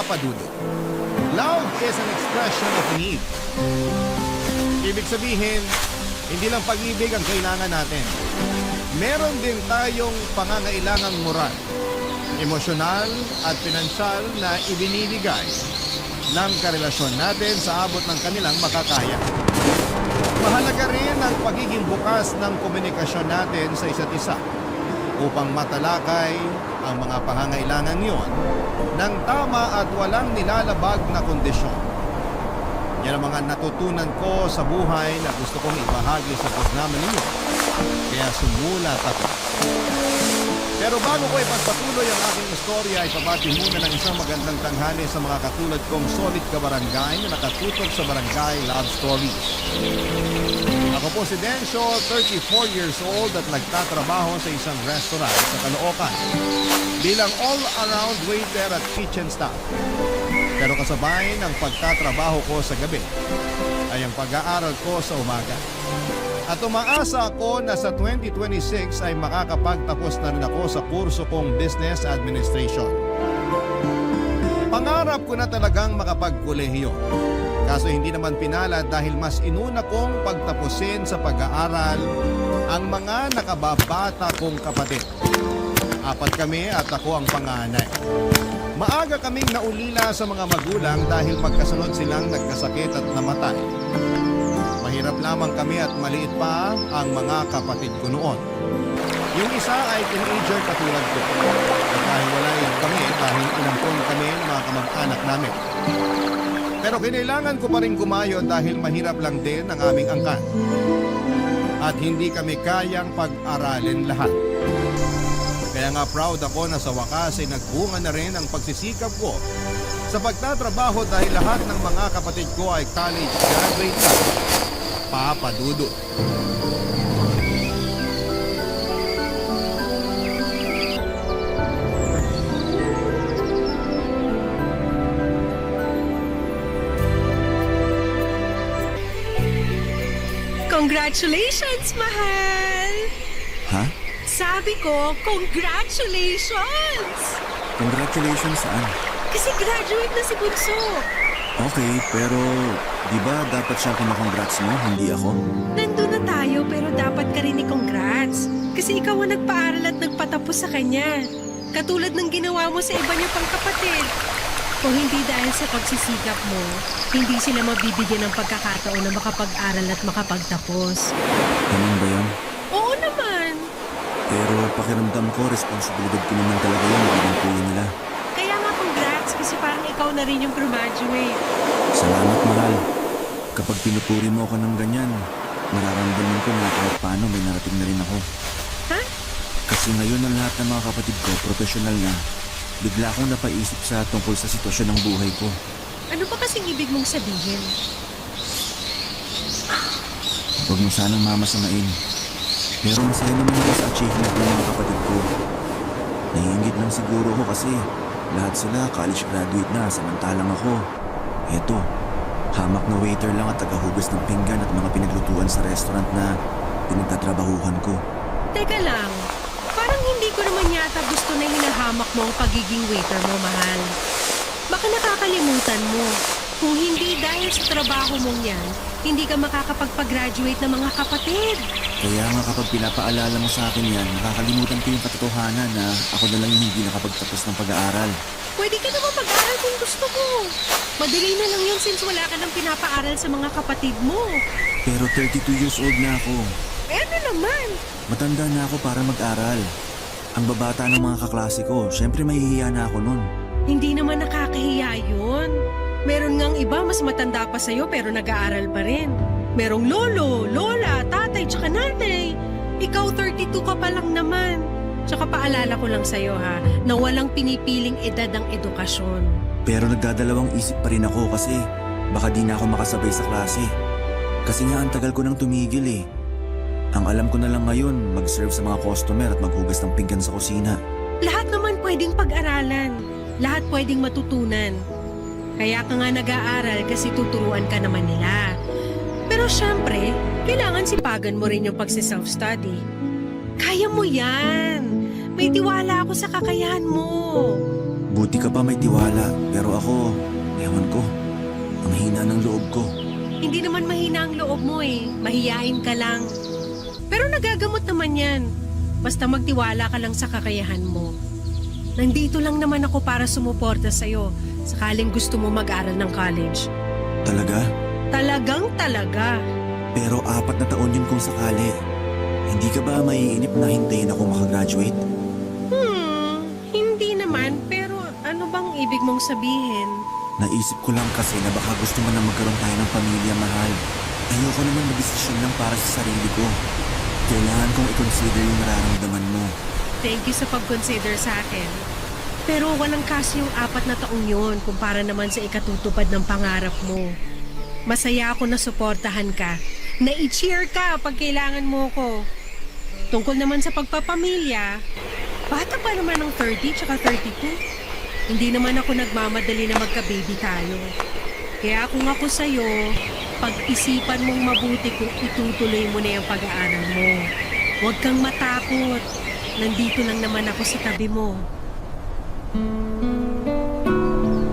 Papa Dudo. Love is an expression of need. Ibig sabihin, hindi lang pag-ibig ang kailangan natin. Meron din tayong pangangailangang moral, emosyonal at pinansyal na ibinibigay ng karelasyon natin sa abot ng kanilang makakaya. Mahalaga rin ang pagiging bukas ng komunikasyon natin sa isa't isa upang matalakay ang mga pangangailangan niyon ng tama at walang nilalabag na kondisyon. Yan ang mga natutunan ko sa buhay na gusto kong ibahagi sa programa ninyo. Kaya sumulat ako. Pero bago ko ipagpatuloy ang aking istorya, ipabati muna ng isang magandang tanghali sa mga katulad kong solid kabarangay na nakatutok sa Barangay Love Stories. Ako po si Dencio, 34 years old at nagtatrabaho sa isang restaurant sa Caloocan bilang all-around waiter at kitchen staff. Pero kasabay ng pagtatrabaho ko sa gabi ay ang pag-aaral ko sa umaga. At umaasa ako na sa 2026 ay makakapagtapos na rin ako sa kurso kong Business Administration. Pangarap ko na talagang makapagkolehiyo. Kaso hindi naman pinalad dahil mas inuna kong pagtapusin sa pag-aaral ang mga nakababata kong kapatid. 4 kami at ako ang panganay. Maaga kaming naulila sa mga magulang dahil magkasunod silang nagkasakit at namatay. Mahirap lamang kami at maliit pa ang mga kapatid ko noon. Yung isa ay teenager katulad ko. Nagkahiwalay kami dahil inampon kami ng mga kamag-anak namin. Pero kinailangan ko pa rin kumayo dahil mahirap lang din ang aming angkan. At hindi kami kayang pag-aralin lahat. Kaya nga proud ako na sa wakas ay nagbunga na rin ang pagsisikap ko sa pagtatrabaho dahil lahat ng mga kapatid ko ay college graduate na. Papa Dudo. Congratulations, mahal! Ha? Sabi ko, congratulations! Congratulations saan? Kasi graduate na si Bunso. Okay, pero di ba dapat siyang kinakongrats mo, hindi ako? Nandun na tayo pero dapat ka rin i-congrats. Kasi ikaw ang nagpaaral at nagpatapos sa kanya. Katulad ng ginawa mo sa iba niyo pang kapatid. Kung hindi dahil sa pagsisikap mo, hindi sila mabibigyan ng pagkakataon na makapag-aral at makapagtapos. Ganun ba yan? Oo naman. Pero pakiramdam ko, responsibilidad ko naman talaga yun bilang kuya nila. Kaya nga congrats kasi parang ikaw na rin yung graduate. Salamat, mahal. Kapag pinupuri mo ako ng ganyan, mararamdaman ko na kahit paano may narating na rin ako. Ha? Kasi ngayon ang lahat ng mga kapatid ko, profesional na. Bigla akong napaisip sa tungkol sa sitwasyon ng buhay ko. Ano ba kasing ibig mong sabihin? Huwag mo sanang mamasamain. Pero masaya naman ako sa achievement ng mga kapatid ko. Naiingit lang siguro ako kasi lahat sila college graduate na samantalang ako. Eto, hamak na waiter lang at tagahugas ng pinggan at mga pinaglutuan sa restaurant na pinagtatrabahuhan ko. Teka lang, parang hindi ko naman yata gusto na hinahamak mo ang pagiging waiter mo, mahal. Baka nakakalimutan mo. Kung hindi dahil sa trabaho mong yan, hindi ka makakapagpag-graduate ng mga kapatid. Kaya nga kapag pinapaalala mo sa akin yan, nakakalimutan ko yung katotohanan na ako na lang yung hindi nakapagtapos ng pag-aaral. Pwede ka naman mag-aral kung gusto mo. Madali na lang yun since wala ka nang pinapaaral sa mga kapatid mo. Pero 32 years old na ako. Eh ano naman? Matanda na ako para mag-aral. Ang babata ng mga kaklase ko, syempre mahihiya na ako nun. Hindi naman nakakahiya yun. Meron ngang iba mas matanda pa sa'yo pero nag-aaral pa rin. Merong lolo, lola, tatay, tsaka nanay. Ikaw 32 ka pa lang naman. Tsaka paalala ko lang sa'yo ha, na walang pinipiling edad ang edukasyon. Pero nagdadalawang isip pa rin ako kasi baka di na ako makasabay sa klase. Kasi nga ang tagal ko nang tumigil eh. Ang alam ko na lang ngayon, mag-serve sa mga customer at maghugas ng pinggan sa kusina. Lahat naman pwedeng pag-aralan. Lahat pwedeng matutunan. Kaya ka nga nag-aaral kasi tuturuan ka naman nila. Pero syempre, kailangan sipagan mo rin yung pagsi-self-study. Kaya mo yan. May tiwala ako sa kakayahan mo. Buti ka pa may tiwala, pero ako, ewan ko. Ang hina ng loob ko. Hindi naman mahina ang loob mo eh. Mahiyain ka lang. Pero nagagamot naman yan. Basta magtiwala ka lang sa kakayahan mo. Nandito lang naman ako para sumuporta sa'yo sakaling gusto mo mag-aral ng college. Talaga? Talagang talaga. Pero 4 na taon yun kung sakali. Hindi ka ba maiinip na hintayin ako makagraduate? Hindi naman. Pero ano bang ibig mong sabihin? Naisip ko lang kasi na baka gusto mo na magkaroon tayo ng pamilya, mahal. Ayoko naman mag-desisyon lang para sa sarili ko. Kailangan kong i-consider yung nararamdaman mo. Thank you sa pag-consider sa akin. Pero walang kaso yung 4 na taong yun kumpara naman sa ikatutupad ng pangarap mo. Masaya ako na suportahan ka, na i-cheer ka pag kailangan mo ko. Tungkol naman sa pagpapamilya, bata pa naman ng 30 tsaka 32. Hindi naman ako nagmamadali na magka-baby tayo. Kaya kung ako sa'yo, pag-isipan mong mabuti kung itutuloy mo na yung pag-aaral mo. Huwag kang matakot. Nandito lang naman ako sa tabi mo.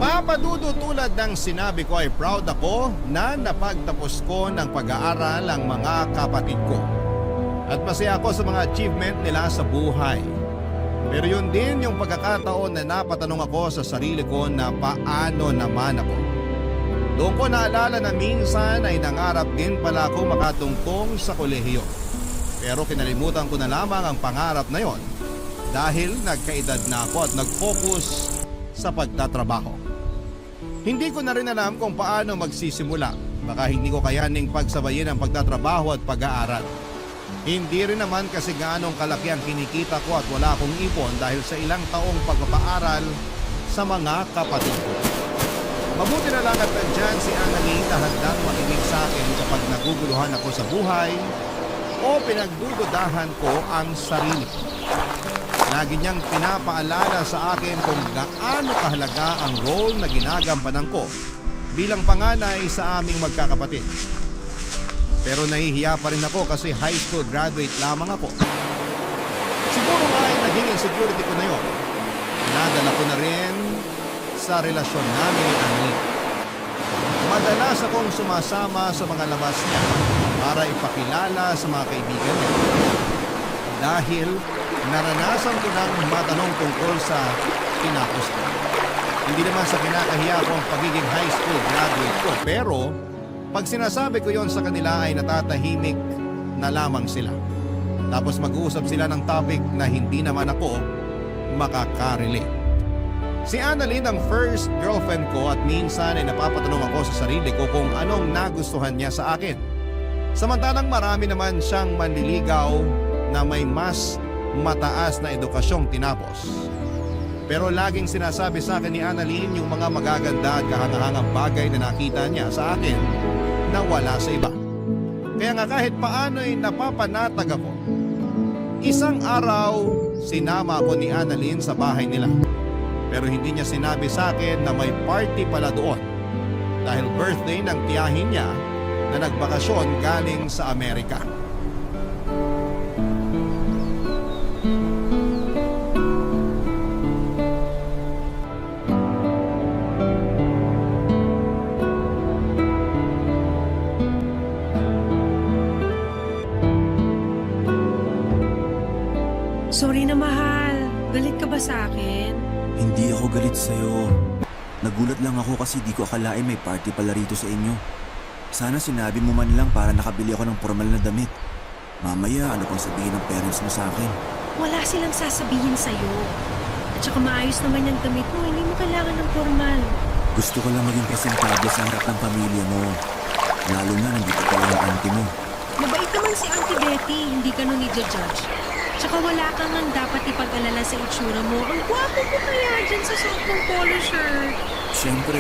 Papadudo, tulad ng sinabi ko ay proud ako na napagtapos ko ng pag-aaral ang mga kapatid ko. At masaya ako sa mga achievement nila sa buhay. Pero yun din yung pagkakataon na napatanong ako sa sarili ko na paano naman ako. Doon ko naalala na minsan ay nangarap din pala ako makatungtong sa kolehiyo. Pero kinalimutan ko na lamang ang pangarap na yon dahil nagkaedad na ako at nag-focus sa pagtatrabaho. Hindi ko na rin alam kung paano magsisimula. Baka hindi ko kayaning pagsabayin ang pagtatrabaho at pag-aaral. Hindi rin naman kasi gaanong kalaki ang kinikita ko at wala akong ipon dahil sa ilang taong pagpapaaral sa mga kapatid ko. Mabuti na lang at nandyan si Annalyn na handang makinig sa akin kapag naguguluhan ako sa buhay o pinagdududahan ko ang sarili ko. Lagi niyang pinapaalala sa akin kung gaano kahalaga ang role na ginagampanan ko bilang panganay sa aming magkakapatid. Pero nahihiya pa rin ako kasi high school graduate lamang ako. Siguro nga ay naging insecurity ko na yun. Nadala ko na rin sa relasyon namin ni Annalyn. Madalas akong sumasama sa mga labas niya para ipakilala sa mga kaibigan niya. Dahil naranasan ko nang matanong tungkol sa tinapos ko. Hindi naman sa kinakahiya ko ang pagiging high school graduate ko, pero pag sinasabi ko yon sa kanila ay natatahimik na lamang sila. Tapos mag-uusap sila ng topic na hindi naman ako makakarelate. Si Annalyn ang first girlfriend ko at minsan ay napapatanong ako sa sarili ko kung anong nagustuhan niya sa akin. Samantalang marami naman siyang manliligaw na may mas mataas na edukasyong tinapos. Pero laging sinasabi sa akin ni Annalyn yung mga magaganda at kahangahangang bagay na nakita niya sa akin na wala sa iba. Kaya nga kahit paano ay napapanatag ako. Isang araw, sinama ako ni Annalyn sa bahay nila. Pero hindi niya sinabi sa akin na may party pala doon dahil birthday ng tiyahin niya na nagbakasyon galing sa Amerika. Sorry na mahal. Galit ka ba sa akin? Hindi ako galit sa'yo. Nagulat lang ako kasi di ko akalain may party pala rito sa inyo. Sana sinabi mo man lang para nakabili ako ng formal na damit. Mamaya ano pang sabihin ng parents mo sa akin? Wala silang sasabihin sa'yo. At saka maayos naman yung damit mo. Hindi mo kailangan ng formal. Gusto ko lang maging presentable sa harap ng pamilya mo. Lalo na nandito pala yung auntie mo. Mabait naman si Auntie Betty. Hindi ka nun i-judge. Tsaka wala kang ang dapat ipag-alala sa itsura mo. Ang gwapo mo kaya dyan sa suot mong polo shirt. Siyempre,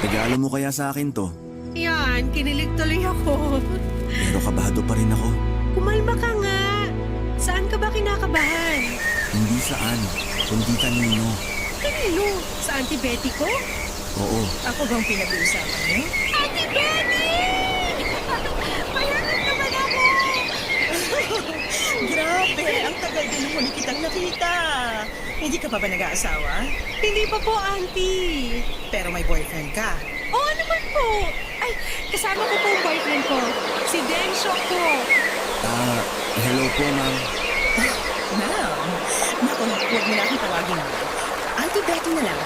regalo mo kaya sa akin to. Yan, kinilig tuloy ako. Pero kabado pa rin ako. Kumalma ka nga. Saan ka ba kinakabahan? Hindi saan, kundi kanino. Kanino? Sa Auntie Betty ko? Oo, Ako bang pinag-uusapan mo? Auntie Betty! Mayaman naman ako! Grabe, ang tagal din huli kitang nakita. Hindi ka pa ba nag-aasawa? Hindi pa po, Auntie. Pero may boyfriend ka. Oo naman po. Ay, kasama ko po ang boyfriend ko. Si Densho po. Hello po, ma'am. Ma'am, naku, huwag mo na akong tawagin. Auntie Betty na lang.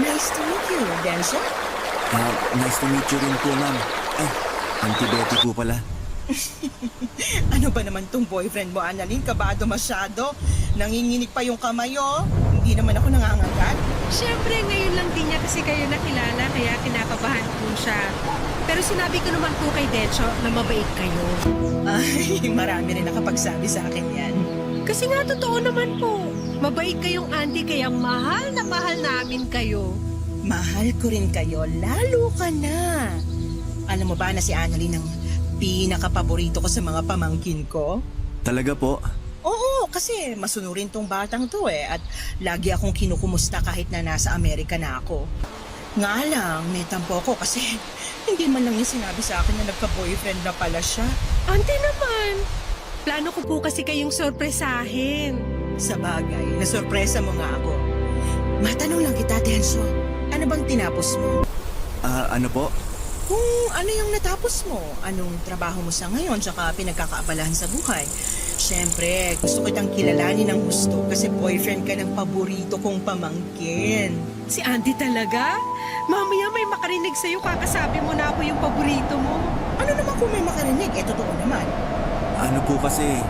Nice to meet you, Densho. Nice to meet you rin po, ma'am. Ay, Auntie Betty po pala. Ano ba naman tong boyfriend mo, Annalyn? Kabado masyado. Nanginginig pa yung kamay, oh. Hindi naman ako nangangagat. Siyempre, ngayon lang din niya kasi kayo nakilala, kaya kinakabahan po siya. Pero sinabi ko naman po kay Densho na mabait kayo. Ay, marami rin nakapagsabi sa akin yan. Kasi nga totoo naman po. Mabait kayong auntie, kaya mahal na mahal namin kayo. Mahal ko rin kayo, lalo ka na. Alam mo ba na si Annalyn ang pinakapaborito ko sa mga pamangkin ko? Talaga po? Oo, kasi masunurin tong batang to at lagi akong kinukumusta kahit na nasa Amerika na ako. Nga lang, may tampo ko kasi hindi man lang niya sinabi sa akin na nagka-boyfriend na pala siya. Auntie naman, plano ko po kasi kayong sorpresahin. Sa bagay, nasorpresa mo nga ako. Matanong lang kita, Tenso, ano bang tinapos mo? Ano po? Kung ano yung natapos mo, anong trabaho mo sa ngayon, tsaka pinagkakaabalahan sa buhay. Siyempre, gusto kitang kilalanin ng gusto kasi boyfriend ka ng paborito kong pamangkin. Si Auntie talaga? Mamaya may makarinig sa'yo, kakasabi mo na ako yung paborito mo. Ano naman kung may makarinig? Totoo naman. Ano po kasi,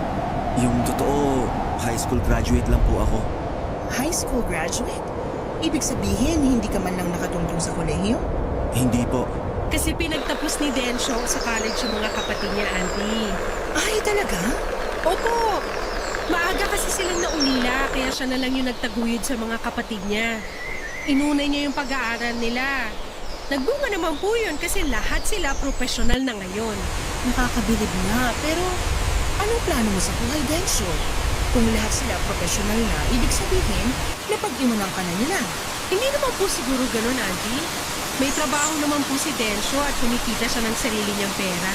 yung totoo, high school graduate lang po ako. High school graduate? Ibig sabihin, hindi ka man lang nakatungtong sa kolehiyo? Hindi po. Kasi pinagtapos ni Densho sa college yung mga kapatid niya, Auntie. Ay, talaga? Opo, maaga kasi silang naulila, kaya siya na lang yung nagtaguyod sa mga kapatid niya. Inuna niya yung pag-aaral nila. Nagbunga naman po yun kasi lahat sila profesional na ngayon. Nakakabilib nga, pero anong plano mo sa buhay, Densho? Kung lahat sila profesional na, ibig sabihin, napag-iwanan ka na nila. Hindi naman po siguro ganun, Auntie. May trabaho naman po si Densho at kumikita siya ng sarili niyang pera.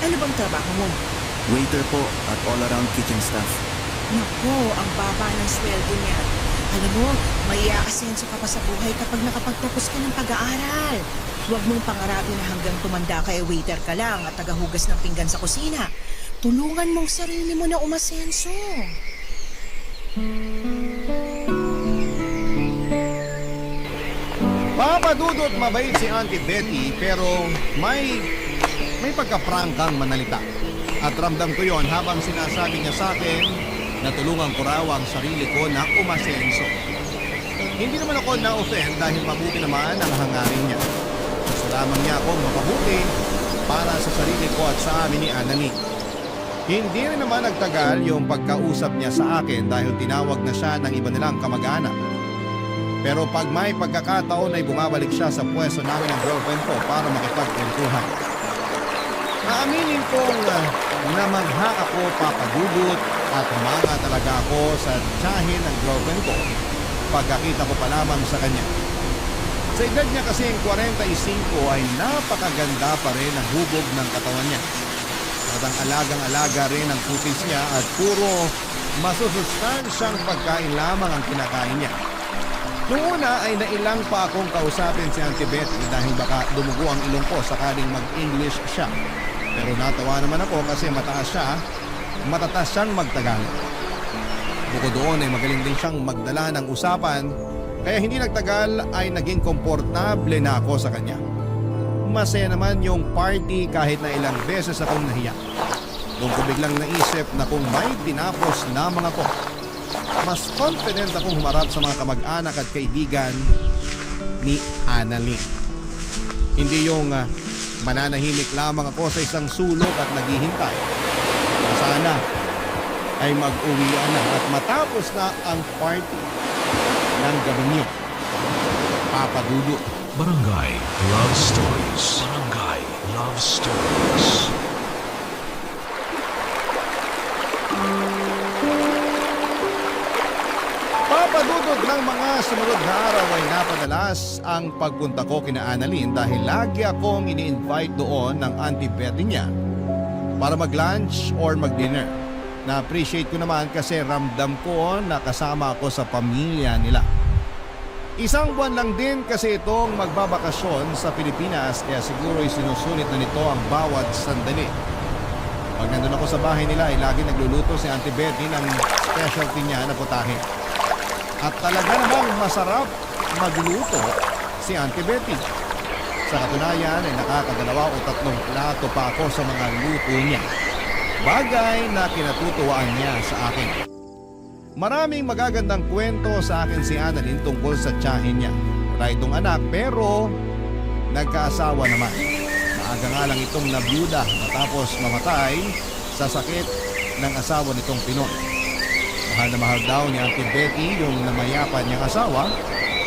Ano bang trabaho mo? Waiter po at all-around kitchen staff. Nako, ang baba ng sweldo niya. Alam mo, may aasenso ka pa sa buhay kapag nakapagtapos ka ng pag-aaral. Huwag mong pangarapin na hanggang tumanda ka waiter ka lang at tagahugas ng pinggan sa kusina. Tulungan mong sarili mo na umasenso. Papadudot mabait si Auntie Betty pero may pagkaprangkang manalita. At ramdam ko yon habang sinasabi niya sa akin na tulungan ko raw ang sarili ko na umasenso. Hindi naman ako na-offend dahil mabuti naman ang hangarin niya. Gusto lamang niya akong mapabuti para sa sarili ko at sa amin ni Annalyn. Hindi rin naman nagtagal yung pagkausap niya sa akin dahil tinawag na siya ng iba nilang kamag-anak. Pero pag may pagkakataon ay bumabalik siya sa pwesto namin ng girlfriend ko para makipagkwentuhan. Aaminin kong namangha ako papagugot at humanga talaga ako sa tiyahin ng girlfriend ko pagkakita ko pa lamang sa kanya. Sa edad niya kasing 45 ay napakaganda pa rin ang hubog ng katawan niya. At ang alagang-alaga rin ang kutis niya at puro masusustansyang pagkain lamang ang kinakain niya. Noong una ay nailang pa akong kausapin si Auntie Betty dahil baka dumugo ang ilong ko sakaling mag-English siya. Pero natawa naman ako kasi matatas siyang magtagalog. Bukod doon ay magaling din siyang magdala ng usapan kaya hindi nagtagal ay naging komportable na ako sa kanya. Masaya naman yung party kahit na ilang beses akong nahiya. Doon ko biglang naisip na kung may tinapos lamang ako, mas confident akong humarap sa mga kamag-anak at kaibigan ni Annalyn. Hindi yung mananahimik lamang ako sa isang sulok at naghihintay. Sana ay mag-uwian na at matapos na ang party ng gabing yun. Papadudot. Barangay Love Stories. Barangay Love Stories. Papadudod ng mga sumunod na araw ay napadalas ang pagpunta ko kina Annalyn dahil lagi akong ini-invite doon ng Auntie Betty niya para mag-lunch or mag-dinner. Na-appreciate ko naman kasi ramdam ko na kasama ako sa pamilya nila. Isang buwan lang din kasi itong magbabakasyon sa Pilipinas kaya siguro sinusulit na nito ang bawat sandali. Pag nandun ako sa bahay nila ay lagi nagluluto si Auntie Betty ng specialty niya na putahe. At talaga namang masarap magluto si Auntie Betty. Sa katunayan ay nakakadalawa o 3 plato pa ako sa mga luto niya. Bagay na kinatutuwaan niya sa akin. Maraming magagandang kwento sa akin si Annalyn tungkol sa tiyahin niya. Wala itong anak pero nagkaasawa naman. Maaga nga lang itong nabiyuda matapos mamatay sa sakit ng asawa nitong Pinoy. Mahal na mahal daw ni Auntie Betty yung namayapan niyang asawa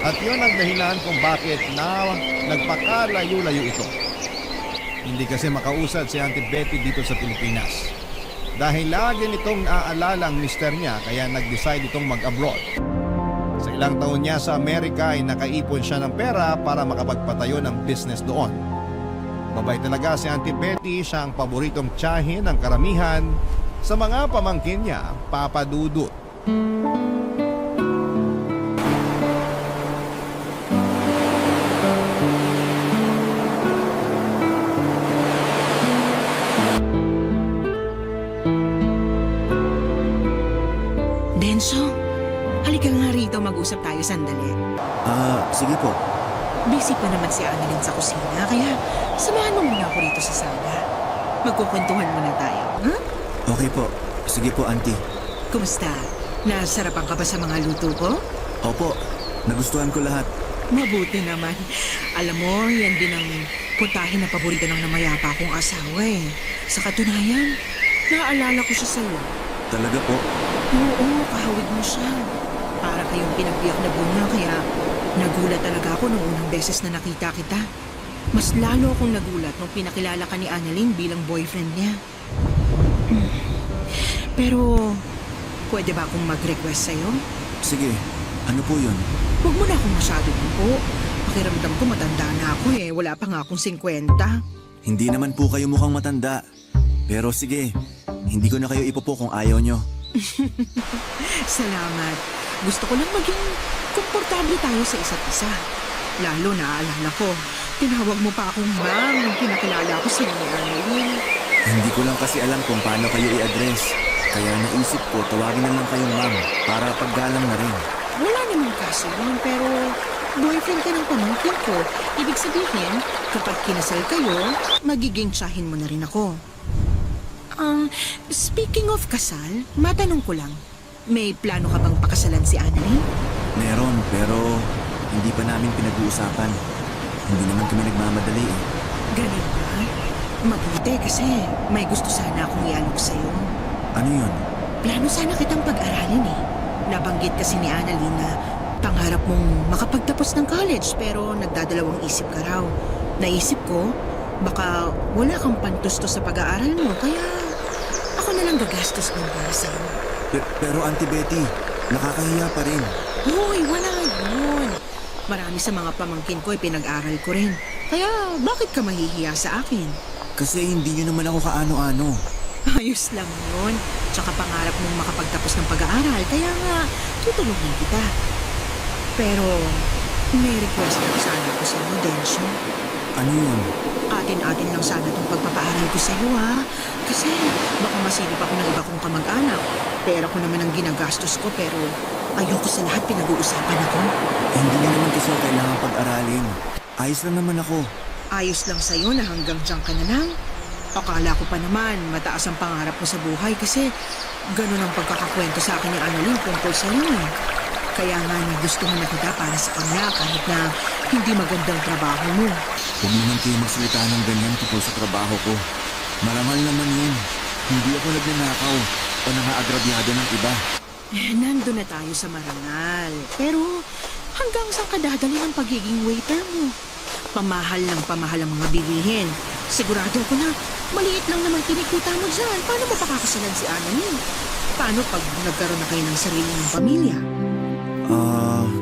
at yun ang dahilan kung bakit na nagpakalayo-layo ito. Hindi kasi makausad si Auntie Betty dito sa Pilipinas. Dahil lagi nitong naaalala ang mister niya kaya nag-decide itong mag-abroad. Sa ilang taon niya sa Amerika ay nakaipon siya ng pera para makapagpatayo ng business doon. Babay talaga si Auntie Betty, siya ang paboritong tiyahin ng karamihan sa mga pamangkin niya, Papa Dudut. Denso, halika nga rito mag-usap tayo sandali. Sige po. Busy pa naman si Annalyn sa kusina, kaya samahan mo muna ako rito sa sala. Magkukwentuhan muna tayo, ha? Okay po. Sige po, Auntie. Kumusta? Nasarapan ka ba sa mga luto ko? Opo, nagustuhan ko lahat. Mabuti naman. Alam mo, yan din ang putahe na paborito ng namayapa kong asawa eh. Sa katunayan, naaalala ko siya sa'yo. Talaga po? Oo, kahawig mo siya. Para kayong pinagbiyak na bunga, kaya nagulat talaga ako nung unang beses na nakita kita. Mas lalo akong nagulat nung pinakilala ka ni Annalyn bilang boyfriend niya. Pero, pwede ba akong mag-request sa'yo? Sige, ano po yun? Huwag mo na akong masyadong po. Pakiramdam ko matanda na ako eh. Wala pa nga akong 50. Hindi naman po kayo mukhang matanda. Pero sige, hindi ko na kayo ipopo kung ayaw nyo. Salamat. Gusto ko lang maging komportable tayo sa isa't isa. Lalo naalala ko, tinawag mo pa akong ma'am nung pinakilala ko sa ni Annalyn. Hindi ko lang kasi alam kung paano kayo i-address. Kaya naisip ko, tawagin na lang kayong ma'am para paggalang na rin. Wala namang kaso yun, pero boyfriend ka ng pamangkin ko. Ibig sabihin, kapag kinasal kayo, magiging tsahin mo na rin ako. Speaking of kasal, matanong ko lang, may plano ka bang pakasalan si Annalyn? Meron, pero hindi pa namin pinag-uusapan. Hindi naman kami nagmamadali eh. Ganun ba? Mabuti kasi may gusto sana akong ialok sa'yo. Ano yun? Plano sana kitang pag-aralin eh. Nabanggit kasi ni Annalyn na pangarap mong makapagtapos ng college pero nagdadalawang isip ka raw. Naisip ko, baka wala kang pantustos sa pag-aaral mo kaya ako na lang gagastos ng para sa'yo. Pero Auntie Betty, nakakahiya pa rin. Hoy, wala yun. Marami sa mga pamangkin ko ay pinag-aral ko rin. Kaya bakit ka mahihiya sa akin? Kasi hindi nyo naman ako kaano-ano. Ayos lang yun. Tsaka pangarap mong makapagtapos ng pag-aaral, kaya nga tutulungan kita. Pero may request lang sana ako sa iyo, Densyo. Ano yun? Atin-atin lang sana itong pagpapaaral ko sa iyo, ha? Kasi baka masilip ako ng iba kong kamag-anak. Pera ko naman ang ginagastos ko, pero ayoko sa lahat pinag-uusapan ako. Hindi nyo naman kasi ako kailangan pag-aralin. Ayos lang naman ako. Ayos lang sa'yo na hanggang dyan ka na lang. Akala ko pa naman mataas ang pangarap mo sa buhay kasi ganun ang pagkakakwento sa akin ni Annalyn tungkol sa'yo eh. Kaya nga nagustuhan na kita para sa kanya kahit na hindi magandang trabaho mo. Huwag naman kayo magsalita ng ganyan tungkol sa trabaho ko. Marangal naman yun. Hindi ako nagnanakaw o nangaagrabyado ng iba. Nandun na tayo sa marangal. Pero hanggang saan ka dadali ng pagiging waiter mo? Pamahal ng pamahal ang mga bilihin. Sigurado ko na maliit lang naman kinikita mo dyan. Paano mo pakakasalan si Annalyn? Paano pag nagkaroon na kayo ng sarili ng pamilya?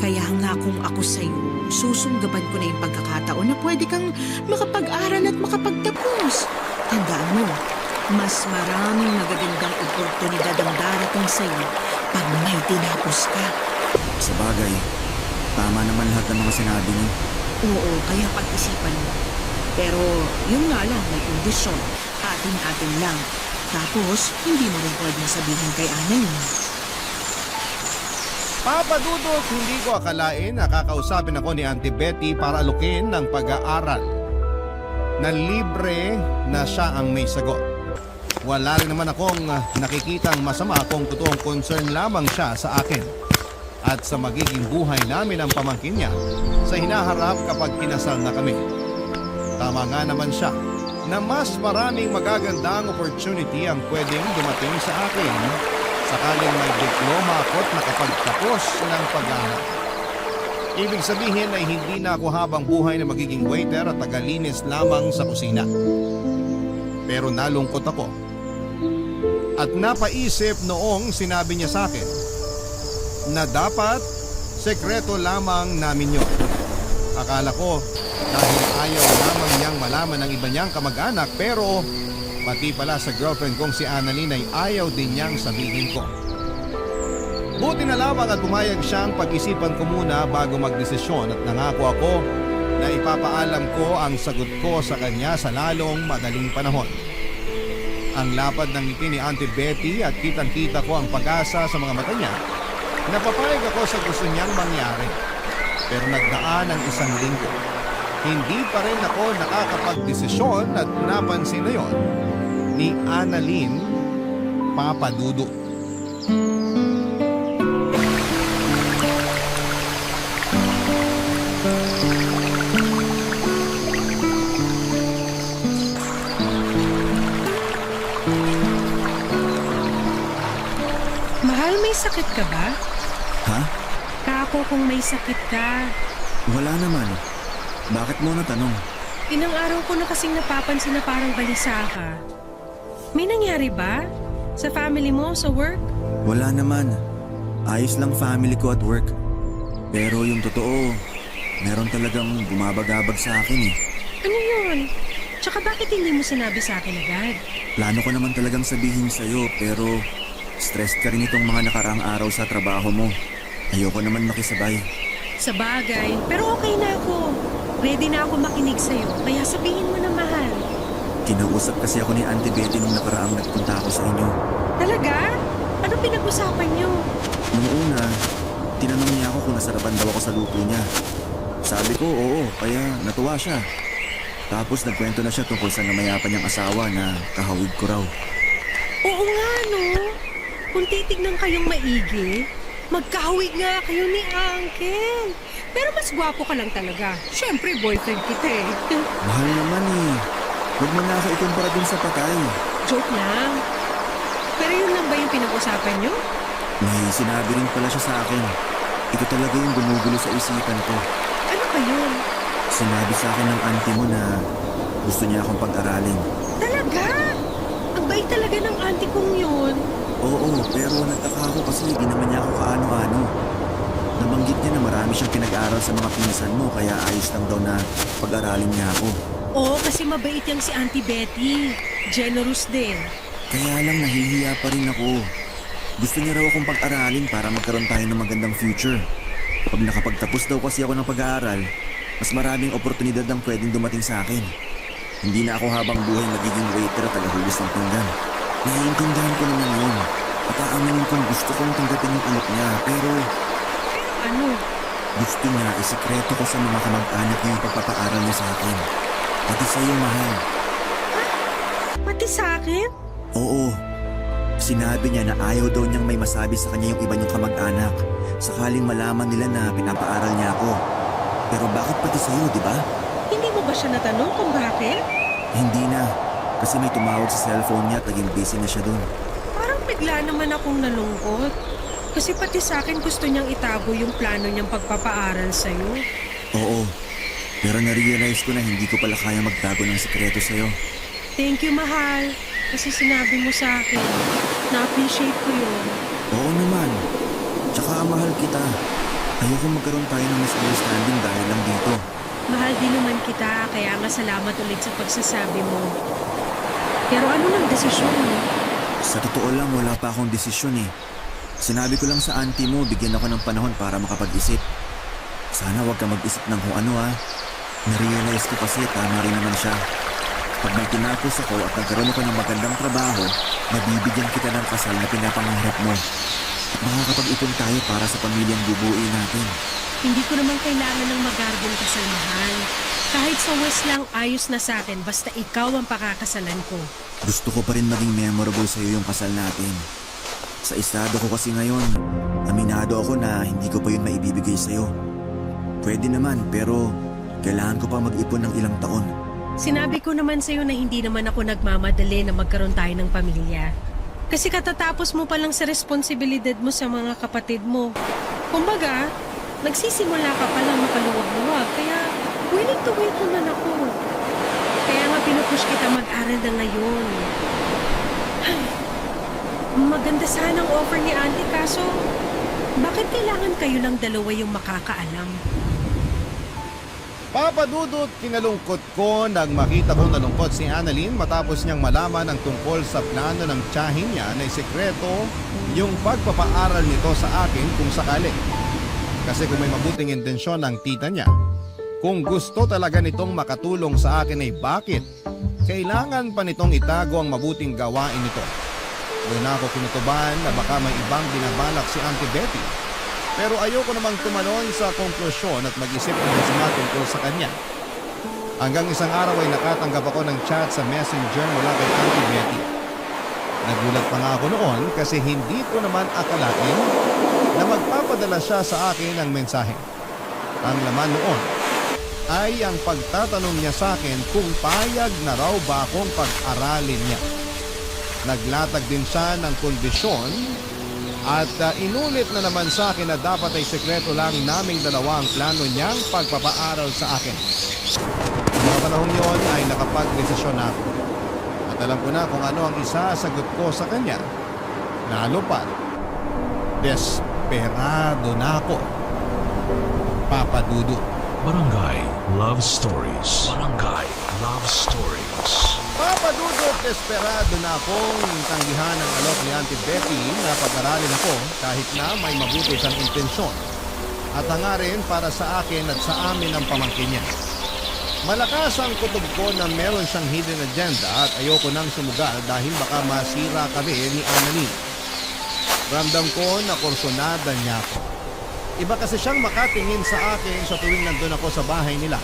Kaya nga kung ako sa'yo, susunggaban ko na yung pagkakataon na pwede kang makapag-aral at makapagtapos. Tandaan mo, Mas maraming magagandang oportunidad ang darating sa'yo pag may tinapos ka. Sa bagay, tama naman lahat ng mga sinabi niyo. Oo, kaya pag-isipan mo. Pero yun nga lang, may kondisyon. Atin-atin lang. Tapos, hindi mo rin pwedeng sabihin kay Annalyn. Papa Dudut, hindi ko akalain na kakausapin ako ni Auntie Betty para alukin ng pag-aaral. Na libre na siya ang may sagot. Wala rin naman akong nakikitang masama kung totoong concern lamang siya sa akin at sa magiging buhay namin ang pamangkin niya sa hinaharap kapag kinasal na kami. Tama nga naman siya na mas maraming magagandang opportunity ang pwedeng dumating sa akin sakaling may diploma ako't nakapagtapos ng pag-aaral. Ibig sabihin ay hindi na ako habang buhay na magiging waiter at tagalinis lamang sa kusina. Pero nalungkot ako. At napaisip noong sinabi niya sa akin na dapat sekreto lamang namin yon. Akala ko dahil ayaw lamang niyang malaman ng iba niyang kamag-anak pero pati pala sa girlfriend kong si Annalyn ay ayaw din niyang sabihin ko. Buti na lamang at pumayag siyang pag-isipan ko muna bago magdesisyon at nangako ako na ipapaalam ko ang sagot ko sa kanya sa lalong madaling panahon. Ang lapad ng ngiti ni Auntie Betty at kitang-kita ko ang pag-asa sa mga mata niya. Napapayag ako sa gusto niyang mangyari. Pero nagdaan ang isang linggo. Hindi pa rin ako nakakapagdesisyon at napansin na yon ni Annalyn, Papa Dudut. Mahal, may sakit ka ba? Ha? Kako kung may sakit ka. Wala naman. Bakit mo natanong? Inang araw ko na kasing napapansin na parang balisa ka. May nangyari ba? Sa family mo, sa work? Wala naman. Ayos lang family ko at work. Pero yung totoo, meron talagang bumabagabag sa akin eh. Ano yun? Tsaka bakit hindi mo sinabi sa akin agad? Plano ko naman talagang sabihin sa'yo pero stressed ka rin itong mga nakaraang araw sa trabaho mo. Ayoko naman makisabay. Sa bagay, pero okay na ako. Ready na ako makinig sa'yo, kaya sabihin mo na mahal. Kinausap kasi ako ni Auntie Betty nung nakaraang nagpunta ako sa inyo. Talaga? Ano pinag-usapan niyo? Nung una, tinanong niya ako kung nasarapan daw ako sa luto niya. Sabi ko oo, kaya natuwa siya. Tapos nagkwento na siya tungkol sa namayapan niyang asawa na kahawig ko raw. Oo nga, no? Kung titignan kayong maigi, magkahawig nga kayo ni Uncle. Pero mas gwapo ka lang talaga. Siyempre, boyfriend kita eh. Mahal naman eh. Huwag mo na ako ikumpara dun sa patay. Joke lang. Pero yun lang ba yung pinag-usapan niyo? May sinabi rin pala siya sa akin. Ito talaga yung gumugulo sa isipan ko. Ano ba yun? Sinabi sa akin ng auntie mo na gusto niya akong pag-aralin. Talaga? Ang bait talaga ng auntie kong yun. Oo, pero nagtaka ako kasi di naman niya ako kaano-ano. Nabanggit niya na marami siyang pinag-aral sa mga pinsan mo kaya ayos lang daw na pag-aralin niya ako. Oo, kasi mabait yang si Auntie Betty. Generous din. Kaya lang nahihiya pa rin ako. Gusto niya raw akong pag-aralin para magkaroon tayo ng magandang future. Pag nakapagtapos daw kasi ako ng pag-aaral, mas maraming oportunidad ang pwedeng dumating sa akin. Hindi na ako habang buhay magiging waiter at tagahugas ng pinggan. Naiintindihan ko naman yun. At aaminin kong gusto kong tanggapin yung anak niya, pero Ano? gusto niya isikreto ko sa mga kamag-anak niya yung pagpapaaral niya sa akin. Pati sa'yo, mahal. Pati sa akin? Oo. Sinabi niya na ayaw daw niyang may masabi sa kanya yung iba niyang kamag-anak. Sakaling malaman nila na pinapaaral niya ako. Pero bakit pati sa'yo, di ba? Hindi mo ba siya natanong kung bakit? Hindi na. Kasi may tumawag sa cellphone niya at naging busy na siya doon. Parang bigla naman akong nalungkot. Kasi pati sa akin gusto niyang itago yung plano niyang pagpapaaral sa'yo. Oo. Pero na-realize ko na hindi ko pala kaya magtago ng sikreto sa'yo. Thank you, mahal. Kasi sinabi mo sa akin. Na-appreciate ko yun. Oo naman. Tsaka mahal kita. Ayoko magkaroon tayo ng misunderstanding dahil lang dito. Mahal din naman kita, kaya nga salamat ulit sa pagsasabi mo. Pero ano ng desisyon mo? Sa totoo lang, wala pa akong desisyon eh. Sinabi ko lang sa auntie mo, bigyan ako ng panahon para makapag-isip. Sana wag ka mag-isip ng kung ano ha. Narealize ko kasi tama rin naman siya. Pag may tinapos ako at nagkaroon ako ng magandang trabaho, nabibigyan kita ng kasal na pinapangarap mo. At makakapag-ipon tayo para sa pamilyang bubuin natin. Hindi ko naman kailangan ng magarbong kasal, mahal. Kahit sa West lang, ayos na sa akin basta ikaw ang pakakasalan ko. Gusto ko pa rin maging memorable sa'yo yung kasal natin. Sa estado ko kasi ngayon, aminado ako na hindi ko pa yun maibibigay sa'yo. Pwede naman pero kailangan ko pa mag-ipon ng ilang taon. Sinabi ko naman sa'yo na hindi naman ako nagmamadali na magkaroon tayo ng pamilya. Kasi katatapos mo pa lang sa responsibilidad mo sa mga kapatid mo. Kumbaga, nagsisimula ka pa lang makaluwag-luwag, kaya willing to wait naman ako. Kaya nga pinupush kita mag-aral na ngayon. Ay, maganda sanang offer ni Auntie kaso bakit kailangan kayo lang dalawa yung makakaalam? Papa Dudut, kinalungkot ko nang makita kong nalungkot si Annalyn matapos niyang malaman ang tungkol sa plano ng tiyahin niya na isekreto yung pagpapaaral nito sa akin kung sakali. Kasi kung may mabuting intensyon ng tita niya, kung gusto talaga nitong makatulong sa akin ay bakit kailangan pa nitong itago ang mabuting gawain nito. Doon ako kinutuban na baka may ibang binabalak si Auntie Betty. Pero ayoko namang tumalon sa konklusyon at mag-isip ng masama tungkol sa kanya. Hanggang isang araw ay nakatanggap ako ng chat sa messenger mula kay Auntie Betty. Nagulat pa nga ako noon kasi hindi ko naman akalain na magpapadala siya sa akin ng mensahe. Ang laman noon ay ang pagtatanong niya sa akin kung payag na raw ba akong pag-aralin niya. Naglatag din siya ng kondisyon at inulit na naman sa akin na dapat ay sekreto lang naming dalawa ang plano niyang pagpapaaral sa akin. Sa mga panahong yun ay nakapag-desisyon na ako. At alam ko na kung ano ang isasagot ko sa kanya. Lalo pa, desperado na ako. Papa Dudut. Barangay Love Stories. Barangay Love Stories. Papa Dudut, desperado na akong tanggihan ng alok ni Auntie Betty na pag-aralin ako kahit na may mabuti siyang intensyon. At hangarin para sa akin at sa amin ang pamangkin niya. Malakas ang kutob ko na meron siyang hidden agenda at ayoko nang sumugal dahil baka masira kami ni Annalyn. Ramdam ko na kursunada niya ako. Iba kasi siyang makatingin sa akin sa tuwing nandun ako sa bahay nila.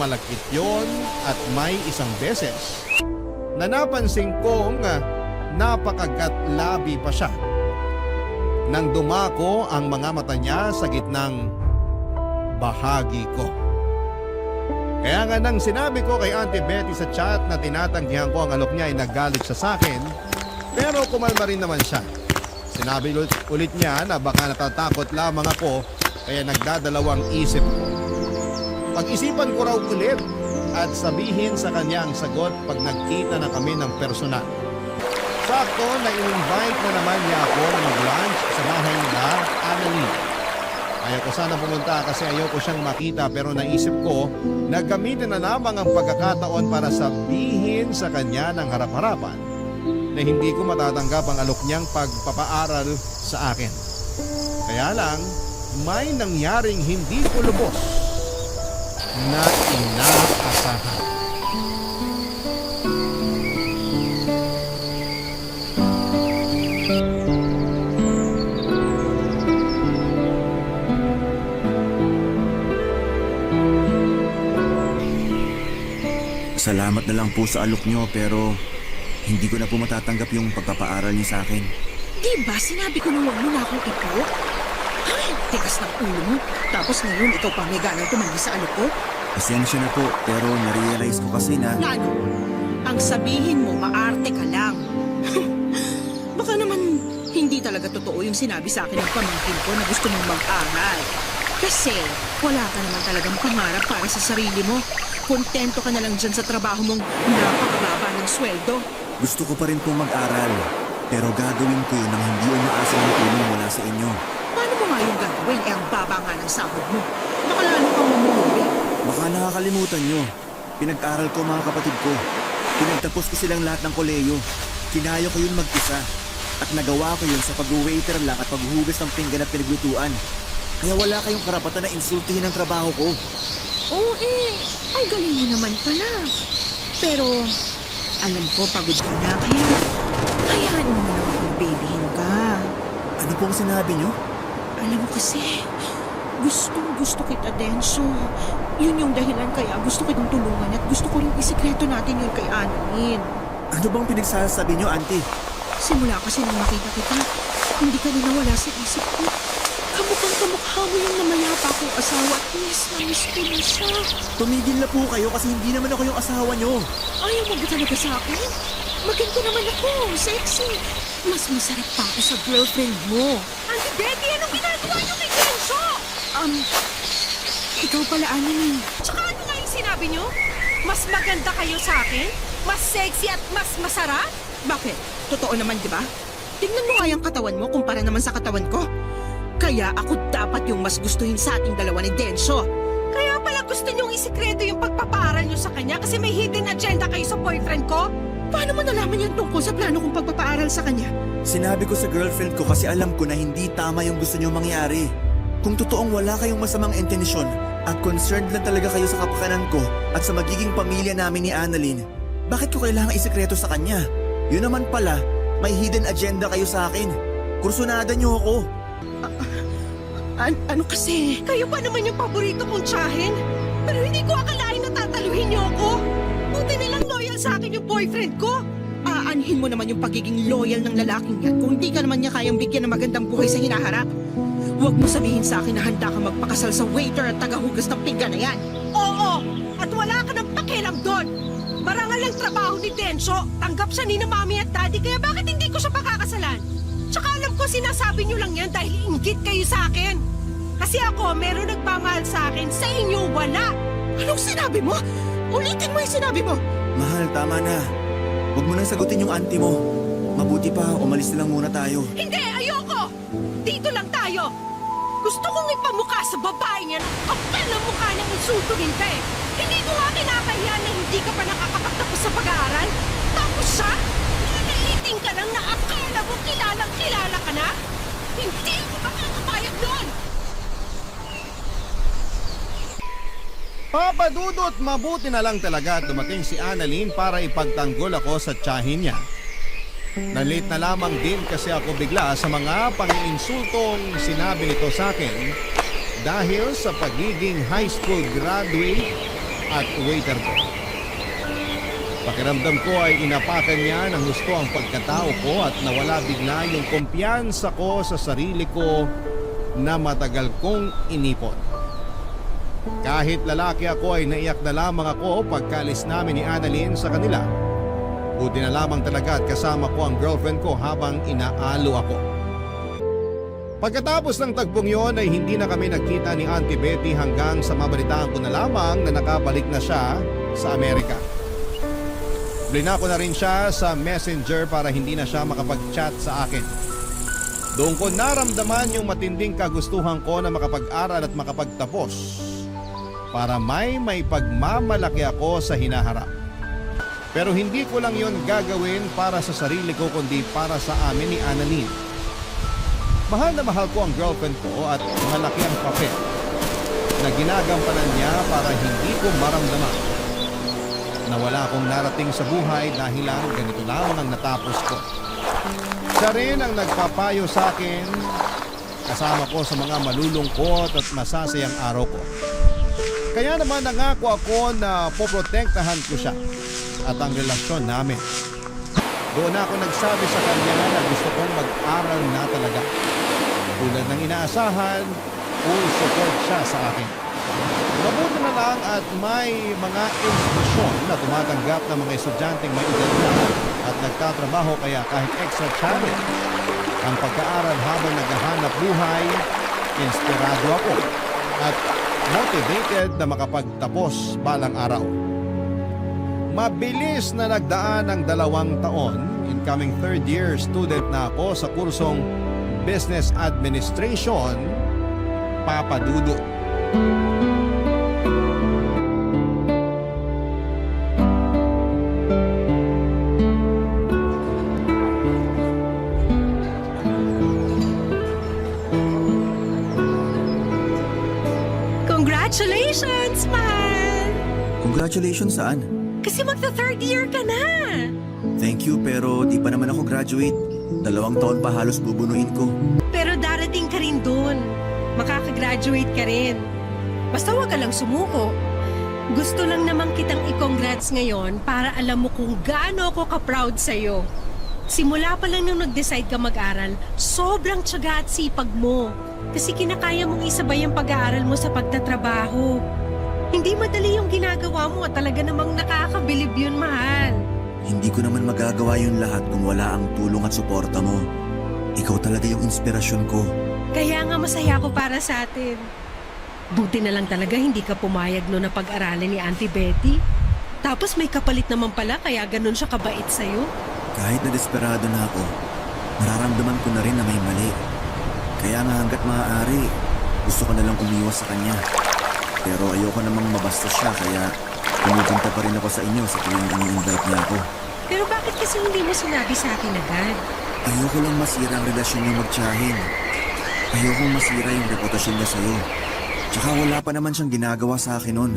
Malakit yon at may isang beses na napansin kong napakagatlabi pa siya. Nang dumako ang mga mata niya sa gitnang bahagi ko. Kaya nga nang sinabi ko kay Auntie Betty sa chat na tinatanggihan ko ang alok niya ay naggalit siya sa akin, pero kumalma rin naman siya. Sinabi ulit niya na baka natatakot lamang ako kaya nagdadalawang isip ko. Pag-isipan ko raw ulit at sabihin sa kanya ang sagot pag nagkita na kami ng personal. Sakto na in-invite na naman niya ako na mag-lunch sa bahay nila, Annalyn. Ayaw ko sana pumunta kasi ayaw ko siyang makita pero naisip ko na gamitin na lamang ang pagkakataon para sabihin sa kanya ng harap-harapan na hindi ko matatanggap ang alok niyang pagpapaaral sa akin. Kaya lang, may nangyaring hindi ko lubos na inaasahan. Salamat na lang po sa alok niyo pero hindi ko na po matatanggap yung pagpapaaral niyo sa akin. Diba sinabi ko na huwag mo na akong ipo? Ay, tigas ng ulo mo. Tapos ngayon ikaw pa may ganang tumanggi sa alok ko? Pasensya na po pero narealize ko kasi na... Na ano? Ang sabihin mo, maarte ka lang. Baka naman hindi talaga totoo yung sinabi sa akin ng pamangkin ko na gusto mong mag-aral. Kasi wala ka naman talagang pangarap para sa sarili mo. Kontento ka na lang dyan sa trabaho mong napakababa ng sweldo. Gusto ko pa rin pong mag-aral pero gagawin ko yun nang hindi umaasa ng tulong mula sa inyo. Paano mo nga yung gagawin? Eh, ang baba nga ng sahod mo. Baka lalo kang mamumuwi. Baka nakakalimutan nyo. Pinag-aral ko mga kapatid ko. Pinagtapos ko silang lahat ng koleyo. Kinaya ko yun mag-isa. At nagawa ko yun sa pag-waiter lang at paghuhugas ng pinggan at pinaglutuan. Kaya wala kayong karapatan na insultihin ang trabaho ko. Oo ay galing mo naman pala. Pero, alam ko pagod ka na, kaya hayaan mo na lang akong babyhin ka. Ano pong sinabi niyo? Alam mo kasi, gusto kita, Denso. Yun yung dahilan kaya gusto kitang tulungan at gusto ko rin isikreto natin yun kay Annalyn. Ano bang pinagsasabi niyo, auntie? Simula kasi nung makita kita, hindi ka na nawala sa isip ko. Kamukhang kamukha mo yung namayapa kong asawa at miss ko na siya. Tumigil na po kayo kasi hindi naman ako yung asawa niyo. Ayaw mo ba talaga sa akin? Maganda naman ako, sexy. Mas masarap pa ako sa girlfriend mo. Auntie Betty, anong ginagawa niyo kay Kenzo? Ikaw pala, Annalyn. Tsaka ano nga yung sinabi niyo? Mas maganda kayo sa akin? Mas sexy at mas masarap? Bakit? Totoo naman, di ba? Tingnan mo nga yung katawan mo kumpara naman sa katawan ko. Kaya ako dapat yung mas gustuhin sa ating dalawa ni Denso. Kaya pala gusto niyong isikreto yung pagpapaaral niyo sa kanya kasi may hidden agenda kayo sa boyfriend ko? Paano mo nalaman yan tungkol sa plano kong pagpapaaral sa kanya? Sinabi ko sa girlfriend ko kasi alam ko na hindi tama yung gusto niyo mangyari. Kung totoong wala kayong masamang intensyon at concerned lang talaga kayo sa kapakanan ko at sa magiging pamilya namin ni Annalyn, bakit ko kailangan isikreto sa kanya? Yun naman pala, may hidden agenda kayo sa akin. Kursunada niyo ako. Ano kasi? Kayo pa naman yung paborito kong tsahin? Pero hindi ko akalain na tataluhin niyo ako. Buti na lang loyal sa akin yung boyfriend ko. Aanhin mo naman yung pagiging loyal ng lalaking yan kung hindi ka naman niya kayang bigyan ng magandang buhay sa hinaharap. Huwag mo sabihin sa akin na handa ka magpakasal sa waiter at tagahugas ng pinggan na yan. Oo, at wala ka ng pakialam doon. Marangal ang trabaho ni Denso. Tanggap siya ni na mami at daddy, kaya bakit hindi ko siya pakakasalan? Tsaka alam ko sinasabi niyo lang yan dahil inggit kayo sa akin. Kasi ako, meron nagmamahal sa akin, sa inyo wala. Anong sinabi mo? Ulitin mo yung sinabi mo. Mahal, tama na. Huwag mo nang sagutin yung auntie mo. Mabuti pa, umalis na lang muna tayo. Hindi, ayoko! Dito lang tayo. Gusto kong ipamukha sa babae niya na kapal na mukha niyang insultuhin ka eh. Hindi ko nga kinakahiya na hindi ka pa nakakapagtapos sa pag-aaral. Tapos siya, nanaiting ka lang na akala mo kilala ka na? Hindi ko makakapayag doon! Papa Dudut, mabuti na lang talaga at dumating si Annalyn para ipagtanggol ako sa tiyahin niya. Nalate na lamang din kasi ako bigla sa mga pang-iinsultong sinabi nito sa akin dahil sa pagiging high school graduate at waiter ko. Pakiramdam ko ay inapakan niya ng gusto ang pagkatao ko at nawala bigla yung kumpiyansa ko sa sarili ko na matagal kong inipon. Kahit lalaki ako ay naiyak na lamang ako pagkalis namin ni Annalyn sa kanila. Buti na lamang talaga at kasama ko ang girlfriend ko habang inaalo ako. Pagkatapos ng tagpong yon ay hindi na kami nagkita ni Auntie Betty hanggang sa mabalitaan ko na lamang na nakabalik na siya sa Amerika. Blinako na rin siya sa messenger para hindi na siya makapag-chat sa akin. Doon ko naramdaman yung matinding kagustuhan ko na makapag-aral at makapagtapos para may pagmamalaki ako sa hinaharap. Pero hindi ko lang yon gagawin para sa sarili ko kundi para sa amin ni Annalyn. Mahal na mahal ko ang girlfriend ko at malaki ang papel na ginagampanan niya para hindi ko maramdaman na wala akong narating sa buhay dahil lang ganito lamang ang natapos ko. Siya rin ang nagpapayo sa akin kasama ko sa mga malulungkot at masasayang araw ko. Kaya naman nangako ako na poprotektahan ko siya at ang relasyon namin. Doon ako nagsabi sa kanya na gusto kong mag-aral na talaga. Tulad ng inaasahan, full support siya sa akin. Mabuti na lang at may mga institusyon na tumatanggap ng mga estudyanteng may edad na at nagtatrabaho kaya kahit extra challenge ang pagkaaral habang naghahanap buhay, inspirado ako at motivated na makapagtapos balang araw. Mabilis na nagdaan ng 2 taon, incoming third year student na ako sa kursong Business Administration, Papa Dudut. Congratulations, mahal! Congratulations saan? Kasi magta-third year ka na. Thank you pero di pa naman ako graduate. 2 taon pa halos bubunuin ko. Pero darating ka rin dun. Makakagraduate ka rin. Basta wag ka lang sumuko. Gusto lang naman kitang i-congrats ngayon para alam mo kung gaano ako ka-proud sa'yo. Simula pa lang nung nag-decide ka mag-aral, sobrang tiyaga at sipag mo. Kasi kinakaya mong isabay ang pag-aaral mo sa pagtatrabaho. Hindi madali yung ginagawa mo at talaga namang nakakabilib yun, mahal. Hindi ko naman magagawa yun lahat kung wala ang tulong at suporta mo. Ikaw talaga yung inspirasyon ko. Kaya nga masaya ako para sa atin. Buti na lang talaga hindi ka pumayag no na pag-aralin ni Auntie Betty. Tapos may kapalit naman pala kaya ganun siya kabait sa'yo. Kahit na desperado na ako, nararamdaman ko na rin na may mali. Kaya nga hanggat maaari, gusto ko na lang umiwas sa kanya. Pero ayoko namang mabastos siya kaya pumupunta pa rin ako sa inyo sa tuwing ini-invite niya ako. Pero bakit kasi hindi mo sinabi sa akin agad? Ayoko lang masira ang relasyon niyo magtiyahin. Ayokong masira yung reputasyon niya sa'yo. Tsaka wala pa naman siyang ginagawa sa akin nun.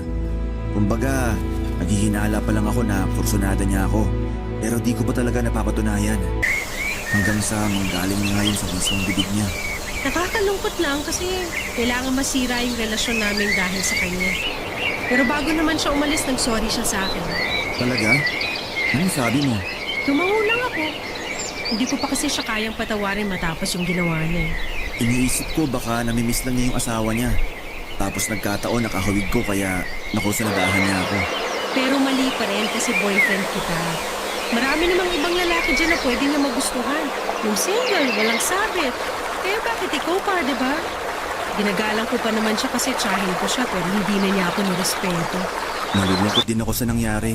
Kumbaga, naghihinala pa lang ako na porsyonada niya ako. Pero di ko pa talaga napapatunayan. Hanggang sa manggaling niya ngayon sa mismong bibig niya. Nakakalungkot lang kasi kailangan masira yung relasyon namin dahil sa kanya. Pero bago naman siya umalis, nag-sorry siya sa akin. Talaga? Anong sabi mo? Tumango lang ako. Hindi ko pa kasi siya kayang patawarin matapos yung ginawa niya. Iniisip ko baka namimiss lang niya yung asawa niya. Tapos nagkataon nakahawig ko kaya nakusalagahan niya ako. Pero mali pa rin kasi boyfriend kita. Marami namang ibang lalaki dyan na pwede niya magustuhan. Yung single, walang sabit. Kaya bakit ikaw pa, di ba? Ginagalang ko pa naman siya kasi tsahin ko siya pero hindi na niya ako nirespeto. Nalulungkot din ako sa nangyari.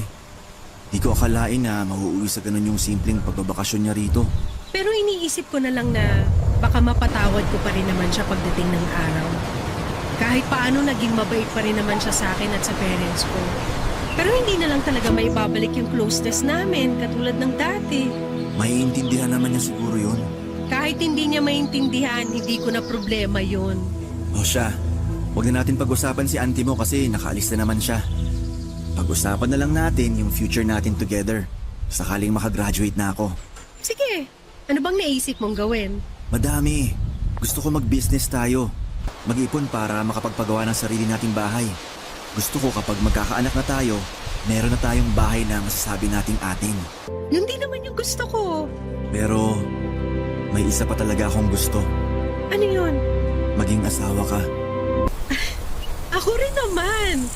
Di ko akalain na mauuwi sa ganun yung simpleng pagbabakasyon niya rito. Pero iniisip ko na lang na baka mapatawad ko pa rin naman siya pagdating ng araw. Kahit paano naging mabait pa rin naman siya sa akin at sa parents ko. Pero hindi na lang talaga may babalik yung closeness namin katulad ng dati. Maiintindihan naman niya siguro yun. Kahit hindi niya maintindihan, hindi ko na problema yun. O siya, huwag na natin pag-usapan si auntie mo kasi nakaalis na naman siya. Pag-usapan na lang natin yung future natin together. Sakaling makagraduate na ako. Sige, ano bang naisip mong gawin? Madami. Gusto ko mag-business tayo. Mag-ipon para makapagpagawa ng sarili nating bahay. Gusto ko kapag magkakaanak na tayo, meron na tayong bahay na masasabi nating atin. Yun din naman yung gusto ko. Pero may isa pa talaga akong gusto. Ano yun? Maging asawa ka. Ako rin naman.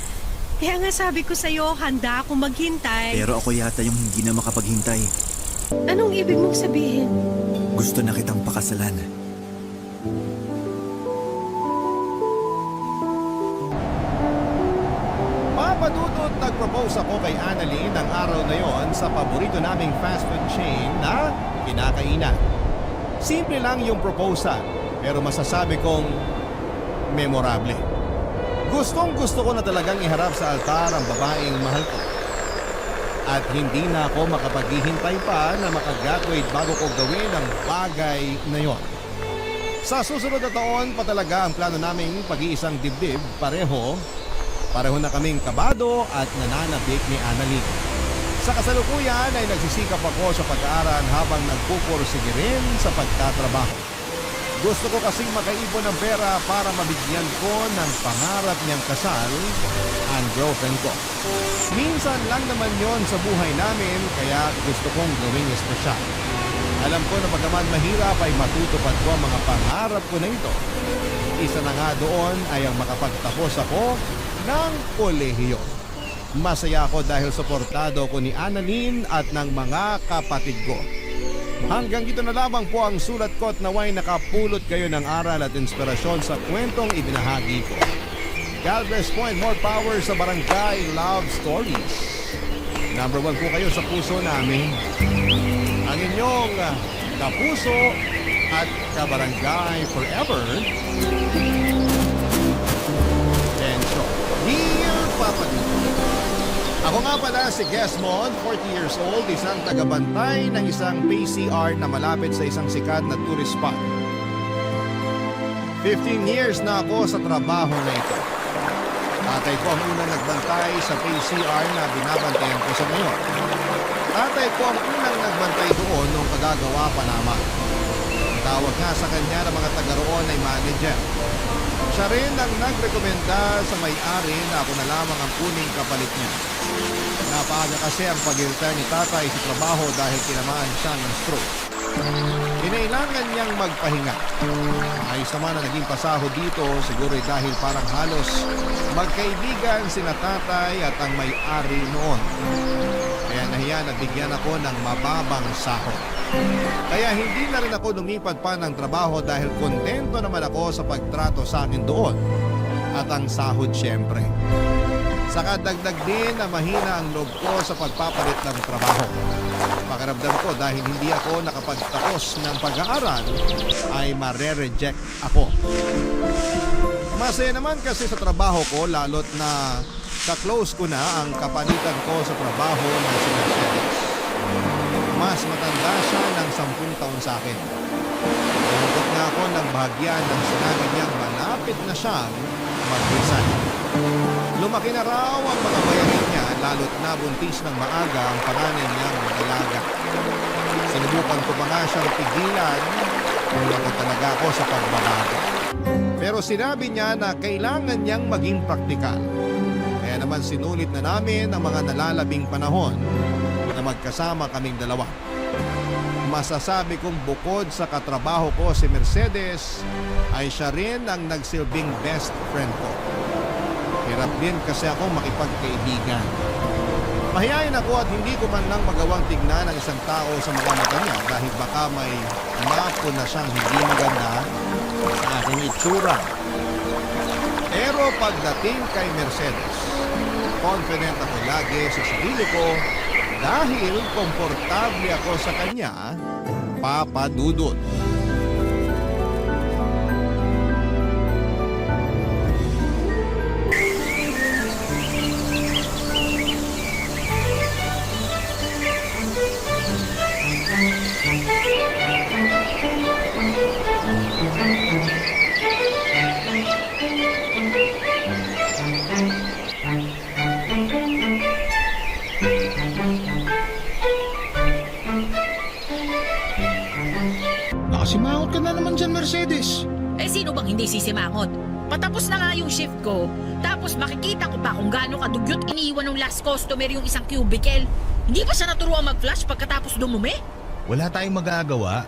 Kaya nga sabi ko sa'yo, handa akong maghintay. Pero ako yata yung hindi na makapaghintay. Anong ibig mong sabihin? Gusto na kitang pakasalan. Papadudot nag-propose ako kay Annalyn ng araw na yon sa paborito naming fast food chain na kinakainan. Simple lang yung proposal, pero masasabi kong memorable. Gustong gusto ko na talagang iharap sa altar ang babaeng mahal ko. At hindi na ako makapaghihintay pa na makagraduate bago ko gawin ang bagay na yon. Sa susunod na taon pa talaga ang plano naming pag-iisang dibdib, pareho na kaming kabado at nananabik ni Annalyn. Sa kasalukuyan ay nagsisikap ako sa pag-aaral habang nagpupursige rin sa pagtatrabaho. Gusto ko kasing makaipon ng pera para mabigyan ko ng pangarap niyang kasal ang girlfriend ko. Minsan lang naman yon sa buhay namin kaya gusto kong gawing espesyal. Alam ko na pagkaman mahirap ay matutupad ko ang mga pangarap ko na ito. Isa na nga doon ay ang makapagtapos ako ng kolehiyo. Masaya ako dahil suportado ko ni Annalyn at ng mga kapatid ko. Hanggang dito na lamang po ang sulat ko at naway nakapulot kayo ng aral at inspirasyon sa kwentong ibinahagi ko. God bless po and more power sa Barangay Love Stories. Number 1 po kayo sa puso namin. Ang inyong kapuso at kabarangay forever. Tencho. Dear Papa Dito. Ako nga pala si Gesmond, 40 years old, isang tagabantay ng isang PCR na malapit sa isang sikat na tourist spot. 15 years na ako sa trabaho na ito. Tatay ko ang unang nagbantay sa PCR na binabantayan ko sa ngayon. Tatay ko ang unang nagbantay doon nung kagagawa pa naman. Ang tawag nga sa kanya ng mga taga roon ay manager. Siya rin ang nagrekomenda sa may-ari na ako na lamang ang kuning kapalit niya. Napaaga kasi ang pag-retire ni tatay sa trabaho dahil tinamaan siya ng stroke. Kinailangan niyang magpahinga. Ayos naman na naging pasahod dito, siguro dahil parang halos magkaibigan sina tatay at ang may-ari noon. Kaya nahiya na bigyan ako ng mababang sahod. Kaya hindi na rin ako lumipat pa ng trabaho dahil kontento naman ako sa pagtrato sa akin doon. At ang sahod syempre. Saka dagdag din na mahina ang loob ko sa pagpapalit ng trabaho. Pakiramdam ko dahil hindi ako nakapagtapos ng pag-aaral ay mare-reject ako. Masaya naman kasi sa trabaho ko lalo't na ka-close ko na ang kapalitan ko sa trabaho ng si Mercedes. Mas matanda siya ng 10 taon sa akin. Nalungkot nga ako ng bahagyan ng sinabi niyang malapit na siyang mag-resign. Lumaki na raw ang mga bayarin niya lalo't nabuntis ng maaga ang panganay niyang dalaga. Sinubukan ko pa nga siyang pigilan kung ako talaga ako sa pagbabago. Pero sinabi niya na kailangan niyang maging praktikal. Kaya naman sinulit na namin ang mga nalalabing panahon na magkasama kaming dalawa. Masasabi kong bukod sa katrabaho ko si Mercedes ay siya rin ang nagsilbing best friend ko. Hirap din kasi ako makipagkaibigan. Mahihayin ako at hindi ko man lang magawang tignan ang isang tao sa mga mata niya dahil baka may mapo na siyang hindi maganda sa aking itsura. Pero pagdating kay Mercedes, confident ako lagi sa sarili ko dahil komportable ako sa kanya, Papa Dudut. Nakasimangot ka na naman dyan, Mercedes. Eh sino bang hindi sisimangot? Patapos na nga yung shift ko, tapos makikita ko pa kung gaano kadugyot iniwan ng last customer yung isang cubicle. Hindi ba siya naturuan mag-flush pagkatapos dumumi? Wala tayong magagawa.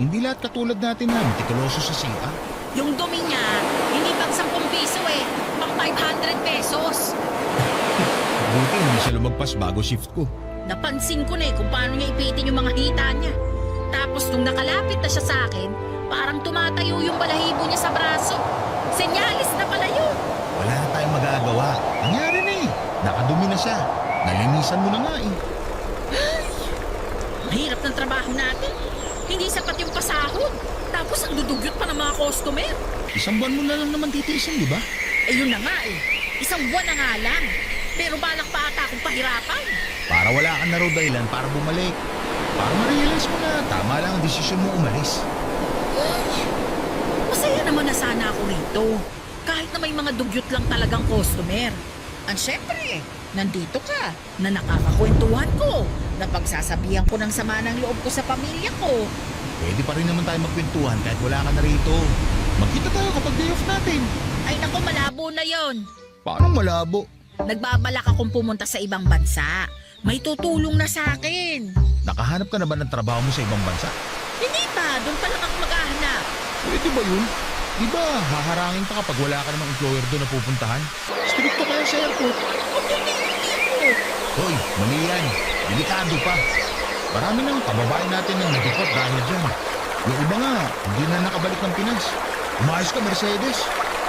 Hindi lahat katulad natin na mitikuloso sa siya. Yung dumi niya, hindi pang 10 piso eh, pang 500 pesos. Buti hindi siya lumagpas bago shift ko. Napansin ko na eh kung paano niya ipitin yung mga hita niya. Tapos nung nakalapit na siya sa akin, parang tumatayo yung balahibo niya sa braso. Senyalis na pala yun. Wala na tayong magagawa. Nangyari na eh. Nakadumi na siya. Nalinisan mo na nga eh. Mahirap ng trabaho natin. Hindi sapat yung pasahod. Tapos ang dudugyot pa ng mga customer. Isang buwan mo na lang naman titiisin, di ba? Eh yun na nga eh. Isang buwan na nga lang. Pero balak pa ata akong pahirapan. Para wala ka na raw dahilan para bumalik. Para ma-realize mo na tama lang ang desisyon mo umalis. Masaya naman na sana ako rito. Kahit na may mga dugyot lang talagang customer. At syempre, nandito ka, na nakakakwentuhan ko, na pagsasabihan ko ng sama ng loob ko sa pamilya ko. Pwede pa rin naman tayo magkwentuhan kahit wala ka na rito. Magkita tayo kapag day off natin. Ay naku, malabo na yon. Paano malabo? Nagbabalak akong pumunta sa ibang bansa. May tutulong na sa akin. Nakahanap ka na ba ng trabaho mo sa ibang bansa? Hindi pa, doon pa lang ako maghahanap. Pwede ba yun? Di ba haharangin pa kapag wala ka namang employer doon na pupuntahan? Stricto kaya sa airport. Hoy, mali yan. Delikado pa. Marami ng kababae natin ang nag-deport dahil dyan. Yung iba nga, hindi na nakabalik ng Pinas. Umayos ka, Mercedes.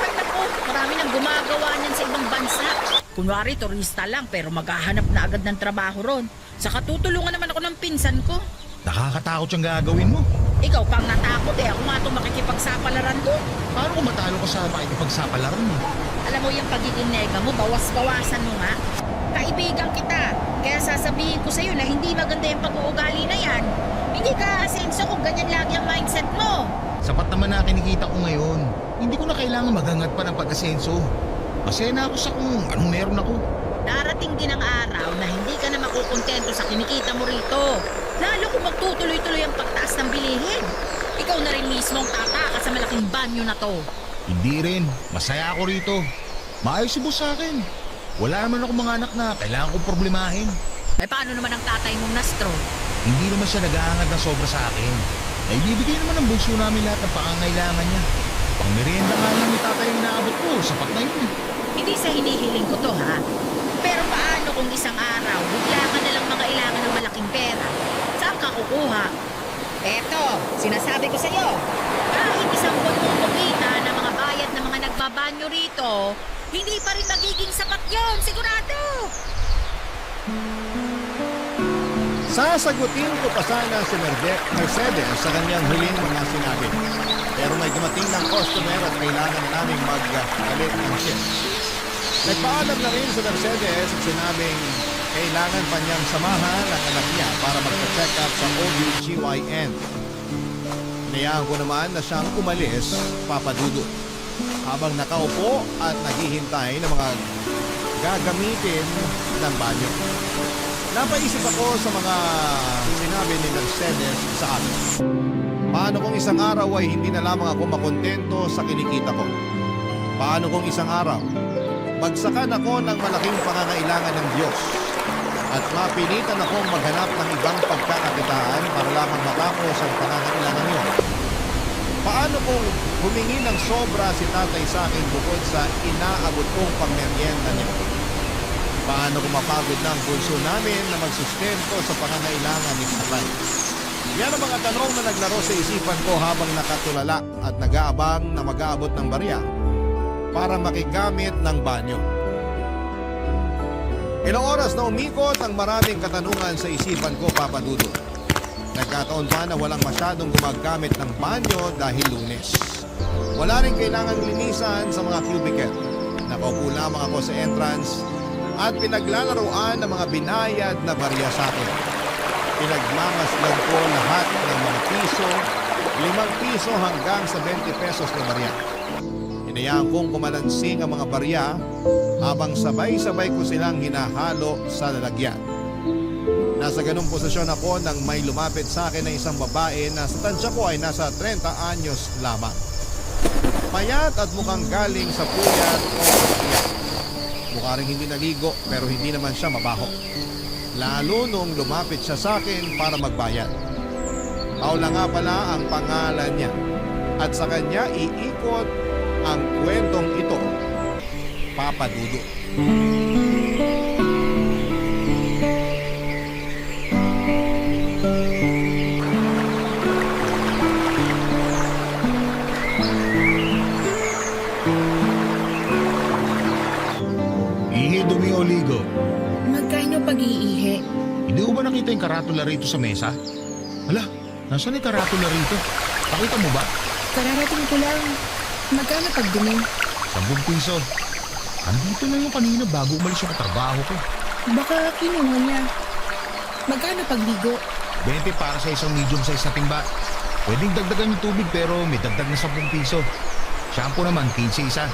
Ay naku, marami nang gumagawa niyan sa ibang bansa. Kunwari, turista lang pero maghahanap na agad ng trabaho ron. Saka tutulungan naman ako ng pinsan ko. Nakakatakot siyang gagawin mo. Ikaw pang natakot eh. Ako nga itong makikipagsapalaran doon. Paano kung matalo ka sa pakikipagsapalaran mo? Alam mo yung pagiging nega mo, bawas-bawasan mo nga. Kaibigan kita. Kaya sasabihin ko sa'yo na hindi maganda yung pag-uugali na yan. Hindi ka asenso kung ganyan lagi ang mindset mo. Sapat naman na kinikita ko ngayon. Hindi ko na kailangan maghangat pa ng pag-asenso. Masaya na ako sa kung anong meron ako. Darating din ang araw na hindi ka na makukontento sa kinikita mo rito. Lalo kung magtutuloy-tuloy ang pagtaas ng bilihin. Ikaw na rin mismo ang tataka sa malaking banyo na to. Hindi rin. Masaya ako rito. Maayos si boss sa akin. Wala naman ako mga anak na kailangan kong problemahin. Eh paano naman ang tatay mong nastro? Hindi naman siya nag-aangad ng sobra sa akin. Naibibigay naman ng bunso namin lahat ng pangangailangan niya. Pang merienda nga lang ni tatay yung naabot ko. Sapat na yun. Hindi sa hinihiling ko to ha. Pero paano kung isang araw bigla ka nalang mangailangan ng malaking pera? Saan ka kukuha? Eto, sinasabi ko sa'yo. Kahit isang buwan mong kumita ng mga bayad ng mga nagbabanyo rito, hindi pa rin magiging sapat yon, sigurado. Sasagutin ko pa sana si Mercedes sa kanyang huling mga sinabi. Pero may dumating ng customer at kailangan na namin magpalit ng shift. Nagpaalam na rin si Mercedes at sinabing kailangan pa niyang samahan ang anak niya para magpa-check up sa OBGYN. Hinayaan ko naman na siyang umalis, Papa Dudut, habang nakaupo at naghihintay ng mga gagamitin ng banyo. Napaisip ako sa mga sinabi ni Mercedes sa akin. Paano kung isang araw ay hindi na lamang ako makontento sa kinikita ko? Paano kung isang araw bagsakan ako ng malaking pangangailangan ng Diyos at mapilitan akong maghanap ng ibang pagkakakitaan para lamang matapos ang pangangailangan yun? Paano kung humingi ng sobra si tatay sa akin bukod sa inaabot kong pangmeryenda niya? Paano kung mapagod na ang bunso namin na magsustento sa pangangailangan ni tatay? Yan ang mga tanong na naglaro sa isipan ko habang nakatulala at nag-aabang na mag-aabot ng barya para makigamit ng banyo. Ilang oras na umikot ang maraming katanungan sa isipan ko, Papa Dudut. Nagkataon pa na walang masyadong gumagamit ng banyo dahil Lunes. Wala rin kailangang linisan sa mga cubicle. Nakaupo lamang ako sa entrance at pinaglalaroan ng mga binayad na barya sa akin. Pinagmamasdan ko lahat ng mga piso, 5 piso hanggang sa 20 pesos na barya. Hinayaan kong kumalansing ang mga barya habang sabay-sabay ko silang hinahalo sa lalagyan. Nasa ganung posisyon ako nang may lumapit sa akin na isang babae na sa tansya ko ay nasa 30 anyos lamang. Payat at mukhang galing sa puyat o iyak. Mukha rin hindi naligo pero hindi naman siya mabaho. Lalo nung lumapit siya sa akin para magbayad. Paula nga pala ang pangalan niya at sa kanya iikot ang kwentong ito, Papa Dudut. Ihi, dumi o ligo. Magkano pag-iihi? Hindi ko ba nakita yung karatula rito sa mesa? Hala, nasaan yung karatula rito? Pakita mo ba? Kararating ko lang. Magkano pagdumi? 10 piso. Andito na yung kanina bago umalis yung katrabaho ko. Baka kinuha niya. Magkano pagligo? 20 para sa isang medium size na timba. Pwedeng dagdagan yung tubig pero may dagdag na 10 piso. Shampoo naman, 15 isa.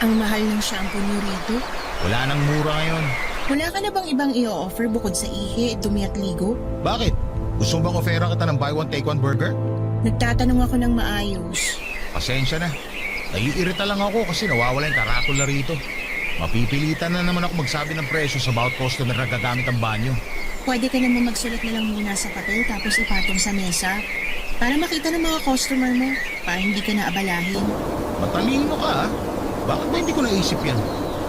Ang mahal ng shampoo niyo rito? Wala nang mura ngayon. Wala ka na bang ibang i-offer bukod sa ihi, dumi at ligo? Bakit? Gusto mo bang ofera kita ng buy one take one burger? Nagtatanong ako ng maayos. Pasensya na. Naiirita lang ako kasi nawawala yung karatula rito. Mapipilitan na naman ako magsabi ng presyo sa bawat customer na gagamit ang banyo. Pwede ka naman magsulat na lang muna sa papel tapos ipatong sa mesa. Para makita ng mga customer mo, para hindi ka na abalahin. Matalino ka ha? Bakit ba hindi ko naisip yan?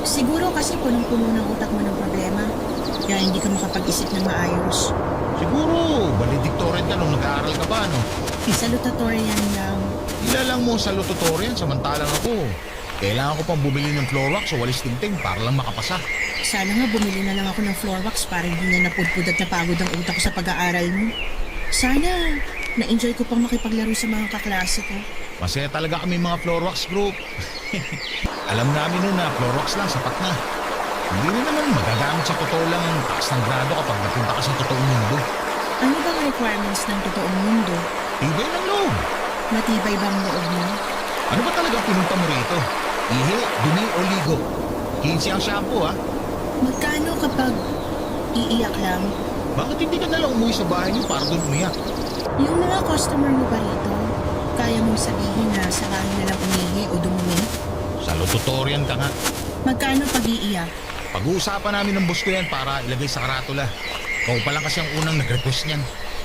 Siguro kasi punong-puno ng utak mo ng problema. Kaya hindi ka makapag-isip ng maayos. Siguro, valedictorian ka nung nag-aaral ka pa, no? Salutatorian lang. Ilalang mo sa lututorian samantalang ako. Kailangan ko pang bumili ng floor wax o walis tingting para lang makapasa. Sana nga bumili na lang ako ng floor wax para hindi na napudpud at napagod ang utak ko sa pag-aaral mo. Sana na-enjoy ko pang makipaglaro sa mga kaklase ko. Masaya talaga kami mga floor wax group. Alam namin nun na floor wax lang sapat na. Hindi rin naman magagamit sa totoo lang ang taas ng grado kapag napunta ka sa totoong mundo. Ano bang requirements ng totoong mundo? Tibay ng loob. Matibay bang loob mo? Ano ba talaga pinunta mo rito? Ihi, dumi o ligo? 15 ang shampoo ha. Magkano kapag iiyak lang? Bakit hindi ka nalang umuwi sa bahay niyo para doon umiyak? Yung mga customer mo ba rito, kaya mong sabihin na sa bahay na lang umihi o dumumi? Salutatorian ka nga. Magkano pag iiyak? Pag-uusapan namin ng boss ko yan para ilagay sa karatula. Ikaw pa lang kasi ang unang nag-request niyan.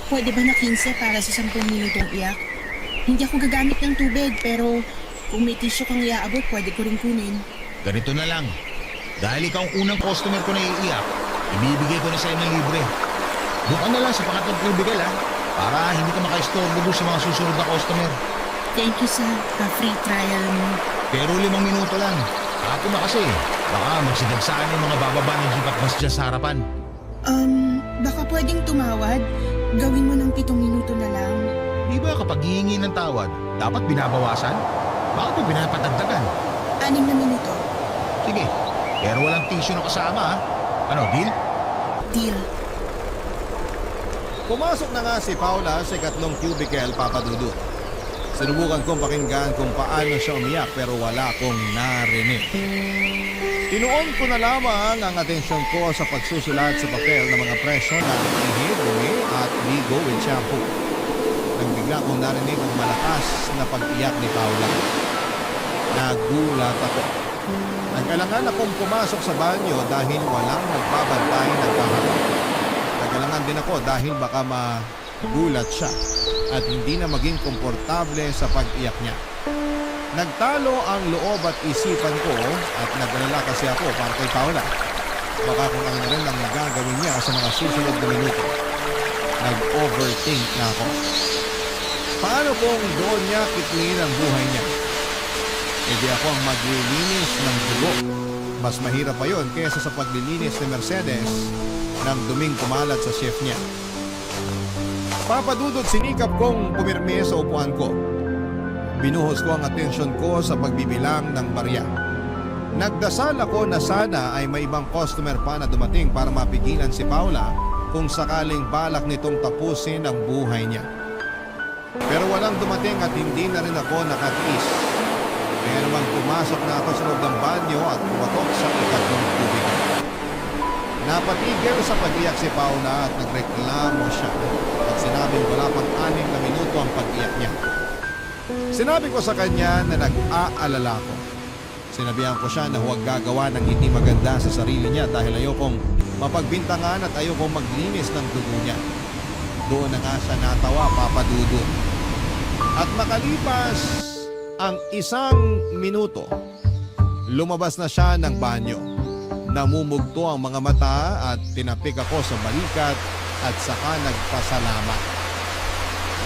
Pwede ba na 15 para sa 10 minutong iyak? Hindi ako gagamit ng tubig, pero kung may tissue kang iaabot, pwede ko rin kunin. Ganito na lang. Dahil ikaw ang unang customer ko na iiyak, ibibigay ko na sa'yo ng libre. Doon ka na lang sa pangatlong cubicle ha, para hindi ka maka-istorbo doon sa mga susunod na customer. Thank you sa free trial mo. Pero 5 minuto lang. Ako na kasi, baka magsidagsaan yung mga bababa ng jeep at bus dyan sa harapan. Baka pwedeng tumawad. Gawin mo ng 7 minuto na lang. Di ba kapag hihingi ng tawad, dapat binabawasan? Bakit mo pinapatagdagan? 6 na minuto. Sige, pero walang tissue na kasama ha. Ano, deal? Deal. Pumasok na nga si Paula sa ikatlong cubicle, Papa Dudut. Sinubukan kong pakinggan kung paano siya umiyak pero wala akong narinig. Tinuon ko na lamang ang atensyon ko sa pagsusulat sa papel ng mga presyo ng ihi, dumi at ligo with shampoo. Nang bigla kong narinig ang malakas na pag-iyak ni Paula. Nagulat ako. Nagkalangan akong pumasok sa banyo dahil walang nagbabantay ng kaharap. Nagkalangan din ako dahil baka magulat siya at hindi na maging komportable sa pag-iyak niya. Nagtalo ang loob at isipan ko at nag-alala kasi ako para kay Paula. Baka kung ano na rin ang gagawin niya sa mga susunod na minuto. Nag-overthink na ako. Paano kung doon niya kitlin ang buhay niya? Hindi ako ang maglilinis ng dugo. Mas mahirap pa yon kaysa sa paglilinis ni Mercedes ng duming kumalat sa chef niya. Papadudod sinikap kong pumirme sa upuan ko. Binuhos ko ang atensyon ko sa pagbibilang ng barya. Nagdasal ako na sana ay may ibang customer pa na dumating para mapigilan si Paula kung sakaling balak nitong tapusin ang buhay niya. Pero walang dumating at hindi na rin ako nakatiis. Kaya naman pumasok na ako sa loob ng banyo at pumatok sa ikatlong tubig. Napatigil sa pag-iyak si Paula at nagreklamo siya at sinabing wala pang 6 na minuto ang pag-iyak niya. Sinabi ko sa kanya na nag-aalala ko. Sinabihan ko siya na huwag gagawa ng hindi maganda sa sarili niya dahil ayokong mapagbintangan at ayokong maglinis ng dugo niya. Doon na nga siya natawa, Papa Dudut. At makalipas ang 1 minuto, lumabas na siya ng banyo. Namumugto ang mga mata at tinapik ako sa balikat at saka nagpasalamat.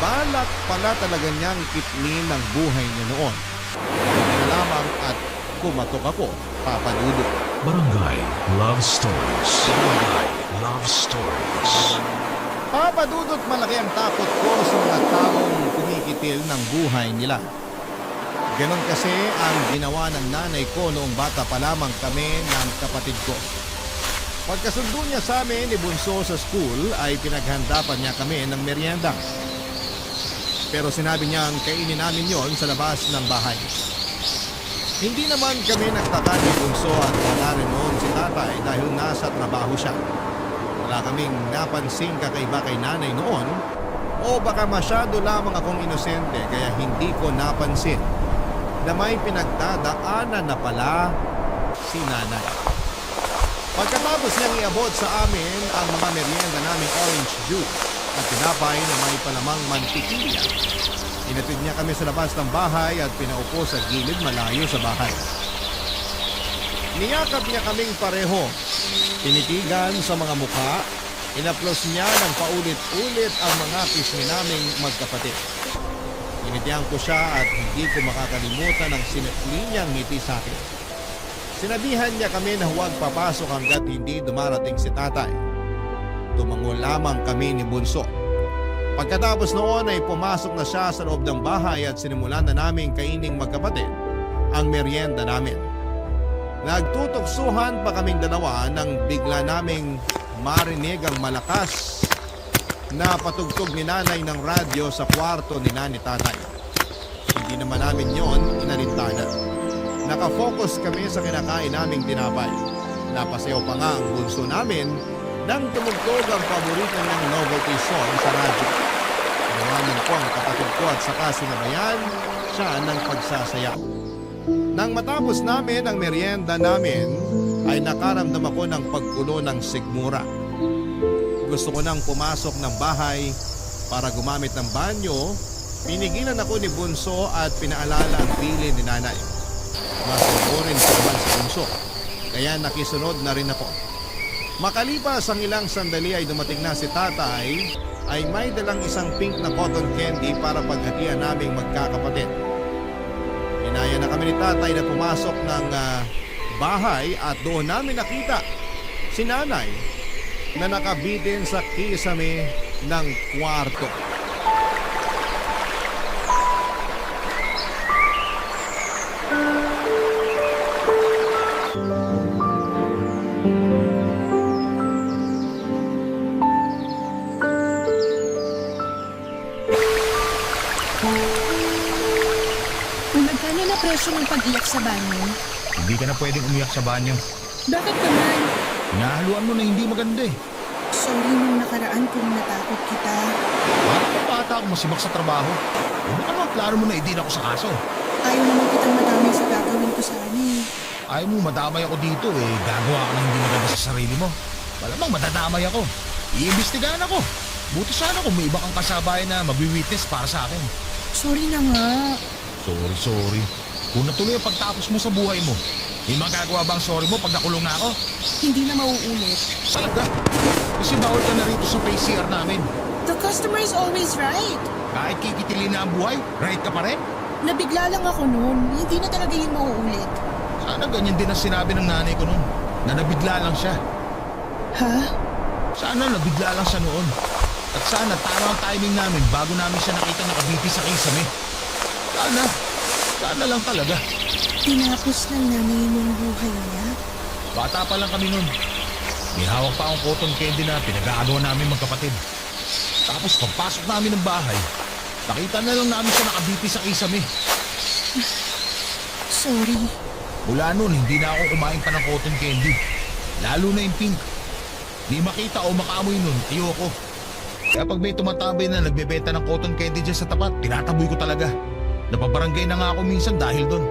Balak pala talaga niyang kitlin ang buhay niya noon. Hindi na lamang at kumatok ako, Papa Dudut. Barangay Love Stories. Barangay Love Stories. Papa Dudut, malaki ang takot ko sa mga taong kumikitil ng buhay nila. Ganon kasi ang ginawa ng nanay ko noong bata pa lamang kami ng kapatid ko. Pagkasundo niya sa amin ni Bunso sa school ay pinaghanda pa niya kami ng merienda. Pero sinabi niyang kainin namin yon sa labas ng bahay. Hindi naman kami nagtaka ni Bunso at wala rin noon si tatay dahil nasa trabaho siya. Wala kaming napansin kakaiba kay nanay noon o baka masyado lamang akong inosente kaya hindi ko napansin na may pinagdadaanan na pala si nanay. Pagkatapos niyang iabot sa amin ang mga merienda naming orange juice at tinapay na may palamang mantikilya, inatid niya kami sa labas ng bahay at pinaupo sa gilid malayo sa bahay. Niyakap niya kaming pareho, tinitigan sa mga mukha, inaplos niya ng paulit-ulit ang mga pisngi naming magkapatid. Initihan ko siya at hindi ko makakalimutan ang sinetli niyang ngiti sa akin. Sinabihan niya kami na huwag papasok hanggat hindi dumarating si tatay. Tumango lamang kami ni Bunso. Pagkatapos noon ay pumasok na siya sa loob ng bahay at sinimulan na namin kaining magkapatid ang merienda namin. Nagtutuksuhan pa kaming dalawa nang bigla naming marinig ang malakas na patugtog ni nanay ng radyo sa kwarto ni tatay. Hindi naman namin yon inalintana. Nakafocus kami sa kinakain naming tinapay. Napasayaw pa nga ang bunso namin nang tumugtog ang paborito niyang novelty song sa radyo. Tinawanan ko ang kapatid ko at saka sinabayan siya ng pagsasayaw. Nang matapos namin ang merienda namin, ay nakaramdam ako ng pagkulo ng sigmura. Gusto ko nang pumasok ng bahay para gumamit ng banyo. Pinigilan ako ni Bunso at pinaalala ang bilin ni nanay. Masunurin ko naman si Bunso, kaya nakisunod na rin ako. Makalipas ang ilang sandali ay dumating na si tatay, ay may dalang isang pink na cotton candy para paghatian naming magkakapatid. Inaya na kami ni tatay na pumasok ng bahay at doon namin nakita si nanay na nakabitin sa kisame ng kwarto. Magkano na presyo ng pag-iyak sa banyo? Hindi ka na pwedeng umiyak sa banyo. Bakit naman? Hinahaluan mo na hindi maganda eh. Sorry nung nakaraan kung natakot kita. Bakit ang bata ako masibak sa trabaho? Ano ka naman, klaro mo na idin ako sa kaso. Ayaw naman kitang madamay sa gagawin ko sana eh. Ayaw mo madamay ako dito eh. Gagawa ka ng hindi maganda sa sarili mo. Malamang madadamay ako. Iimbestigahan ako. Buti sana kung may iba kang kasabayan na magwi-witness para sa akin. Sorry na nga. Sorry. Kung natuloy ang pagtapos mo sa buhay mo, may magagawa bang sorry mo pag nakulong na ako? Hindi na mauulit. Talaga? Kasi bawal ka na rito sa PCR namin. The customer is always right. Kahit kikitilin na ang buhay, right ka pa rin? Nabigla lang ako noon. Hindi na talaga yun mauulit. Sana ganyan din ang sinabi ng nanay ko noon, na nabigla lang siya. Ha? Sana nabigla lang siya noon. At sana tama ang timing namin bago namin siya nakita nakabiti sa kisame. Sana lang talaga. Tinapos ng nanay yung buhay niya. Bata pa lang kami noon. May hawak pa akong cotton candy na pinag-aagawa namin magkapatid. Tapos pagpasok namin ng bahay, nakita na lang namin siya nakabiti sa kisame. Sorry. Mula noon, hindi na ako kumain pa ng cotton candy. Lalo na yung pink. Di makita o makaamoy nun, ayoko. Kaya pag may tumatabay na nagbebenta ng cotton candy dyan sa tapat, tinataboy ko talaga. Napabarangay na nga ako minsan dahil doon.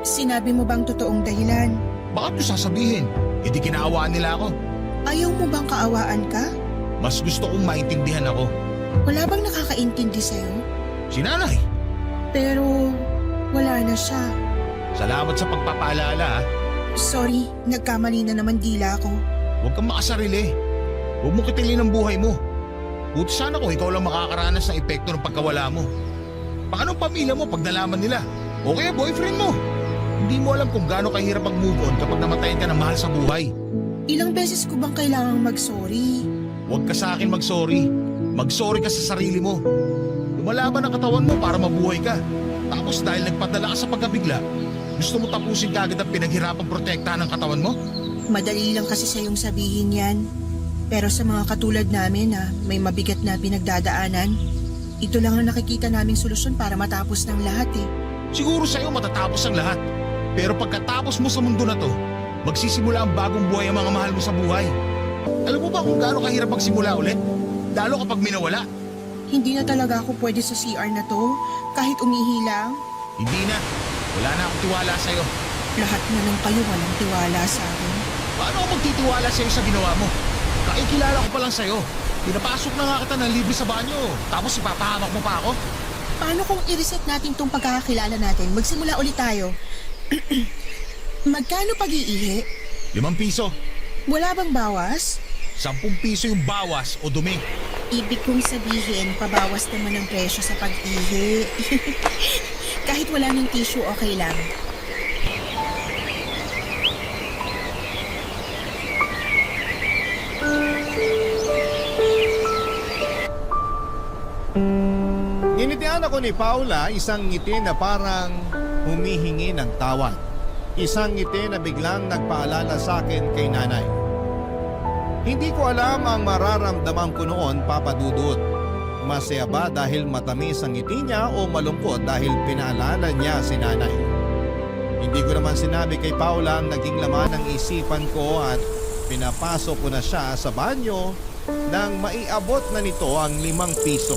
Sinabi mo bang totoong dahilan? Bakit ko sasabihin? E di kinaawaan nila ako. Ayaw mo bang kaawaan ka? Mas gusto kong maintindihan ako. Wala bang nakakaintindi sa'yo? Si nanay. Pero wala na siya. Salamat sa pagpapaalala ha. Sorry, nagkamali na naman dila ko. Huwag kang makasarili. Huwag mo kitilin ang buhay mo. Buti sana kung ikaw lang makakaranas ng epekto ng pagkawala mo. Paano ang pamilya mo pag nalaman nila? O kaya boyfriend mo? Hindi mo alam kung gaano kahirap mag-move on kapag namatayan ka ng mahal sa buhay. Ilang beses ko bang kailangang mag-sorry? Huwag ka sa akin mag-sorry. Mag-sorry ka sa sarili mo. Lumalaban ang katawan mo para mabuhay ka. Tapos dahil nagpadala ka sa pagkabigla, gusto mo tapusin ka agad ang pinaghirapang protektahan ng katawan mo? Madali lang kasi sa'yong sabihin yan. Pero sa mga katulad namin na may mabigat na pinagdadaanan, ito lang ang nakikita naming solusyon para matapos ng lahat eh. Siguro sa'yo matatapos ang lahat. Pero pagkatapos mo sa mundo na to, magsisimula ang bagong buhay ang mga mahal mo sa buhay. Alam mo ba kung gaano kahirap magsimula ulit? Lalo kapag minawala. Hindi na talaga ako pwede sa CR na to, kahit umihi lang. Hindi na. Wala na akong tiwala sa'yo. Lahat na lang kayo walang tiwala sa akin. Paano ako magtitiwala sa'yo sa ginawa mo? Kakikilala ko pa lang sa'yo. Pinapasok na nga kita ng libre sa banyo. Tapos ipapahamak mo pa ako? Paano kung i-reset natin tong pagkakakilala natin? Magsimula ulit tayo. Magkano pag-iihi? 5 piso. Wala bang bawas? 10 piso yung bawas o dumi. Ibig kong sabihin, pabawas naman ang presyo sa pag-ihi. Kahit wala ng tissue, okay lang. Ginitian ako ni Paula isang ngiti na parang humihingi ng tawad. Isang ngiti na biglang nagpaalala sa akin kay nanay. Hindi ko alam ang mararamdaman ko noon, Papa Dudut. Masaya ba dahil matamis ang ngiti niya o malungkot dahil pinaalala niya si nanay? Hindi ko naman sinabi kay Paula ang naging laman ng isipan ko at pinapasok ko na siya sa banyo nang maiabot na nito ang 5 piso.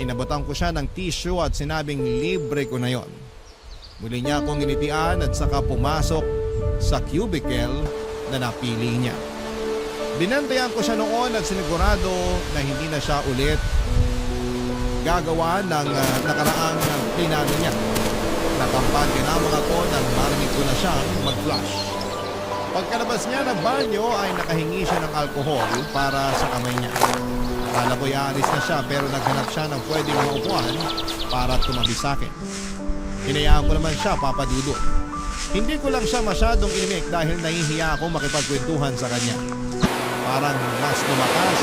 Inabotan ko siya ng tissue at sinabing libre ko na yon. Muli niya akong initian at saka pumasok sa cubicle na napili niya. Binantayan ko siya noon at sinigurado na hindi na siya ulit gagawa ng nakaraang plinano niya. Nakampagkinamang ako nang marinig ko na siyang mag-flush. Pagkalabas niya ng banyo ay nakahingi siya ng alkohol para sa kamay niya. Akala ko'y aalis na siya pero naghanap siya ng pwedeng maupuan para tumabi sa akin. Hinayaan ko naman siya, Papa Dudut. Hindi ko lang siya masyadong inimik dahil nahihiya ako makipagkwentuhan sa kanya. Parang mas tumakas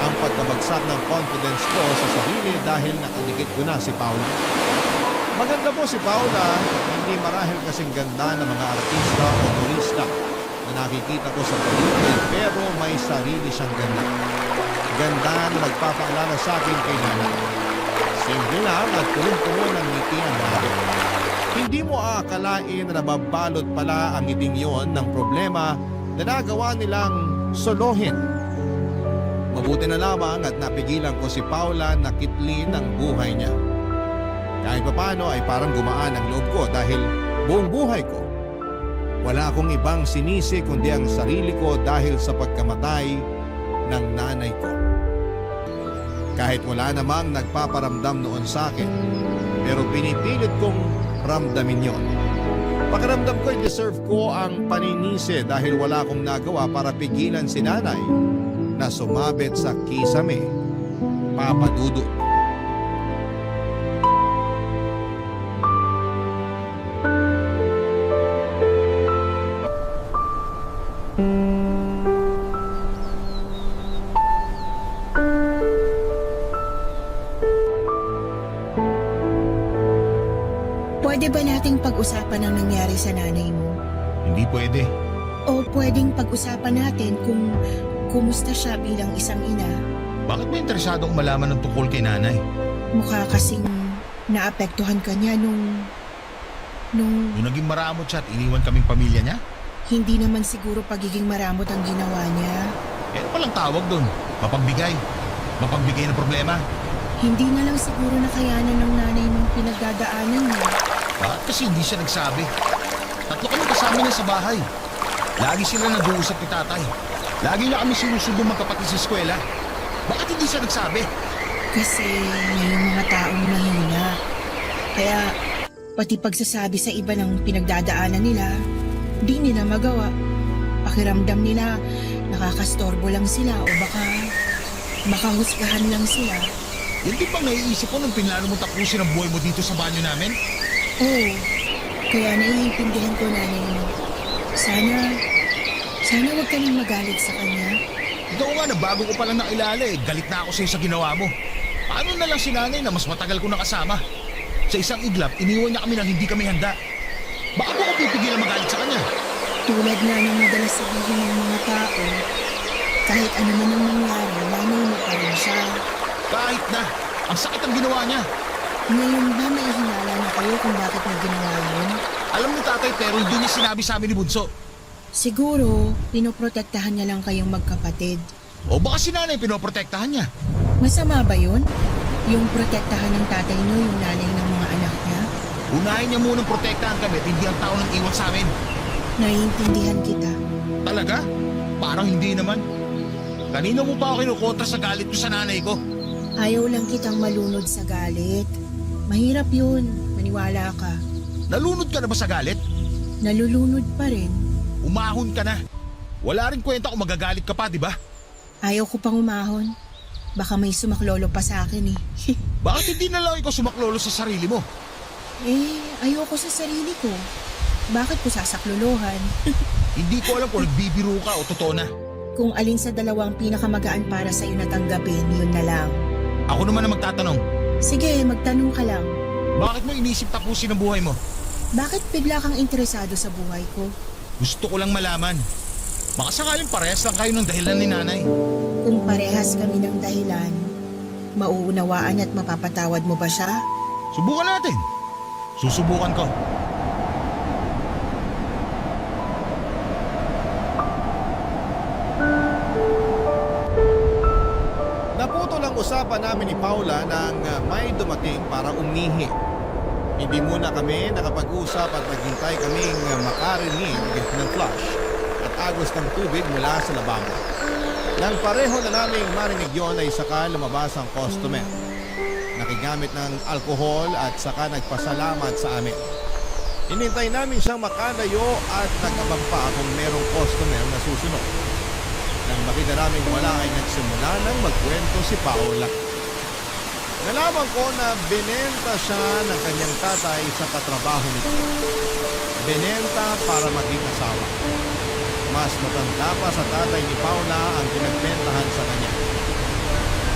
ang pagkabagsak ng confidence ko sa sarili dahil nakadikit ko na si Paula. Maganda po si Paula, hindi marahil kasing ganda ng mga artista o turista na nakikita ko sa paligid pero may sarili siyang ganda. Ganda na magpapaalala sa akin kay nanay. Simple lang at punong-puno ng ngiti ang lahat. Hindi mo aakalain na nababalot pala ang ngiting yon ng problema na nagawa nilang solohin. Mabuti na lamang at napigilan ko si Paula na kitlin ang buhay niya. Kahit papano ay parang gumaan ang loob ko dahil buong buhay ko wala akong ibang sinisi kundi ang sarili ko dahil sa pagkamatay ng nanay ko. Kahit wala namang nagpaparamdam noon sa akin, pero pinipilit kong ramdamin yon. Pakiramdam ko deserve ko ang paninisi dahil wala akong nagawa para pigilan si nanay na sumabit sa kisame, Papa Dudut. Pwede ba nating pag-usapan ang nangyari sa nanay mo? Hindi pwede. O pwedeng pag-usapan natin kung kumusta siya bilang isang ina? Bakit mo interesado kung malaman ng tungkol kay nanay? Mukha kasing naapektuhan ka niya nung Nung naging maramot siya at iniwan kaming pamilya niya? hindi naman siguro pagiging maramot ang ginawa niya. Eh, palang tawag doon. Mapagbigay. Mapagbigay ng problema. Hindi na lang siguro nakayanan ng nanay mong pinagdadaanan niya. Bakit kasi hindi siya nagsabi? 3 kami kasama niya sa bahay. Lagi sila nag-uusap ni tatay. Lagi niya kami sinusundo magkapatid sa eskwela. Bakit hindi siya nagsabi? Kasi may mga taong mahina. Kaya pati pagsasabi sa iba ng pinagdadaanan nila, di nila magawa. Pakiramdam nila nakakastorbo lang sila o baka makahusgahan lang sila. Yan din bang naiisip ko nung pinlano mo tapusin ang buhay mo dito sa banyo namin? Oo, kaya naiintindihan ko nanay mo. Sana wag ka nang magalit sa kanya. Ikaw nga na bago ko palang nakilala galit na ako sa'yo sa ginawa mo. Paano na lang si nanay na mas matagal ko nakasama? Sa isang iglap, iniwan niya kami nang hindi kami handa. Bakit mo ko pipigilan magalit sa kanya? Tulad nga ng madalas sabihin ng mga tao, kahit ano man ang nangyari, nanay mo pa rin siya. Kahit na, ang sakit ang ginawa niya. Ngayon ba may hinala na kayo kung bakit niya ginawa yun? Alam ni tatay pero hindi niya sinabi sa amin ni Bunso. Siguro, pinoprotektahan niya lang kayong magkapatid. O baka si nanay pinoprotektahan niya. Masama ba yun? Yung protektahan ng tatay niyo yung nanay ng mga anak niya? Unahin niya munang protektahan kami at hindi ang tao nang iwan sa amin. Naiintindihan kita. Talaga? Parang hindi naman. Kanina mo pa ako kinukontra sa galit ko sa nanay ko. Ayaw lang kitang malunod sa galit. Mahirap yun, maniwala ka. Nalunod ka na ba sa galit? Nalulunod pa rin. Umahon ka na. Wala rin kwenta kung magagalit ka pa, di ba? Ayaw ko pang umahon. Baka may sumaklolo pa sa akin eh. Bakit hindi na lang ikaw sumaklolo sa sarili mo? Ayoko sa sarili ko. Bakit ko sasaklolohan? Hindi ko alam kung nagbibiro ka o totoo na. Kung alin sa dalawang pinakamagaan para sa'yo na tanggapin, yun na lang. Ako naman ang magtatanong. Sige, magtanong ka lang. Bakit mo inisip tapusin ang buhay mo? Bakit bigla kang interesado sa buhay ko? Gusto ko lang malaman. Baka sakaling parehas lang kayo ng dahilan ni nanay. Kung parehas kami ng dahilan, mauunawaan at mapapatawad mo ba siya? Subukan natin. Susubukan ko. Napag-usapan namin ni Paula nang may dumating para umihi. Hindi muna kami nakapag-usap at naghintay kaming makarinig ng flush at agos ng tubig mula sa lababo. Nang pareho na naming marinig yon ay saka lumabas ang customer. Nakigamit ng alkohol at saka nagpasalamat sa amin. Hinintay namin siyang makalayo at nag-abang pa kung merong customer na susunod. Nang makita namin wala ay nagsimula nang magkwento si Paula. Nalaman ko na binenta siya ng kanyang tatay sa katrabaho nito. Binenta para maging asawa. Mas matanda pa sa tatay ni Paula ang pinagbentahan sa kanya.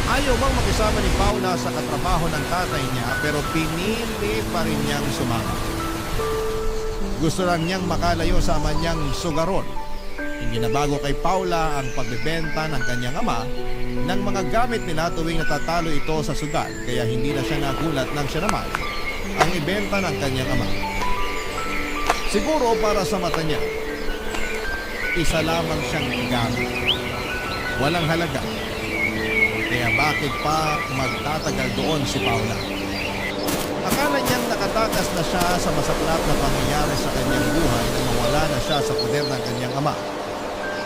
Ayaw bang makisama ni Paula sa katrabaho ng tatay niya pero pinili pa rin niyang sumama. Gusto lang niyang makalayo sa ama niyang sugarol. Hindi na bago kay Paula ang pagbebenta ng kanyang ama ng mga gamit nila tuwing natatalo ito sa sugal, kaya hindi na siya nagulat nang siya naman ang ibenta ng kanyang ama. Siguro para sa mata niya, isa lamang siyang gamit. Walang halaga. Kaya bakit pa magtatagal doon si Paula? Akala niyang nakatakas na siya sa masaklap na pangyayari sa kanyang buhay na mawala na siya sa poder ng kanyang ama.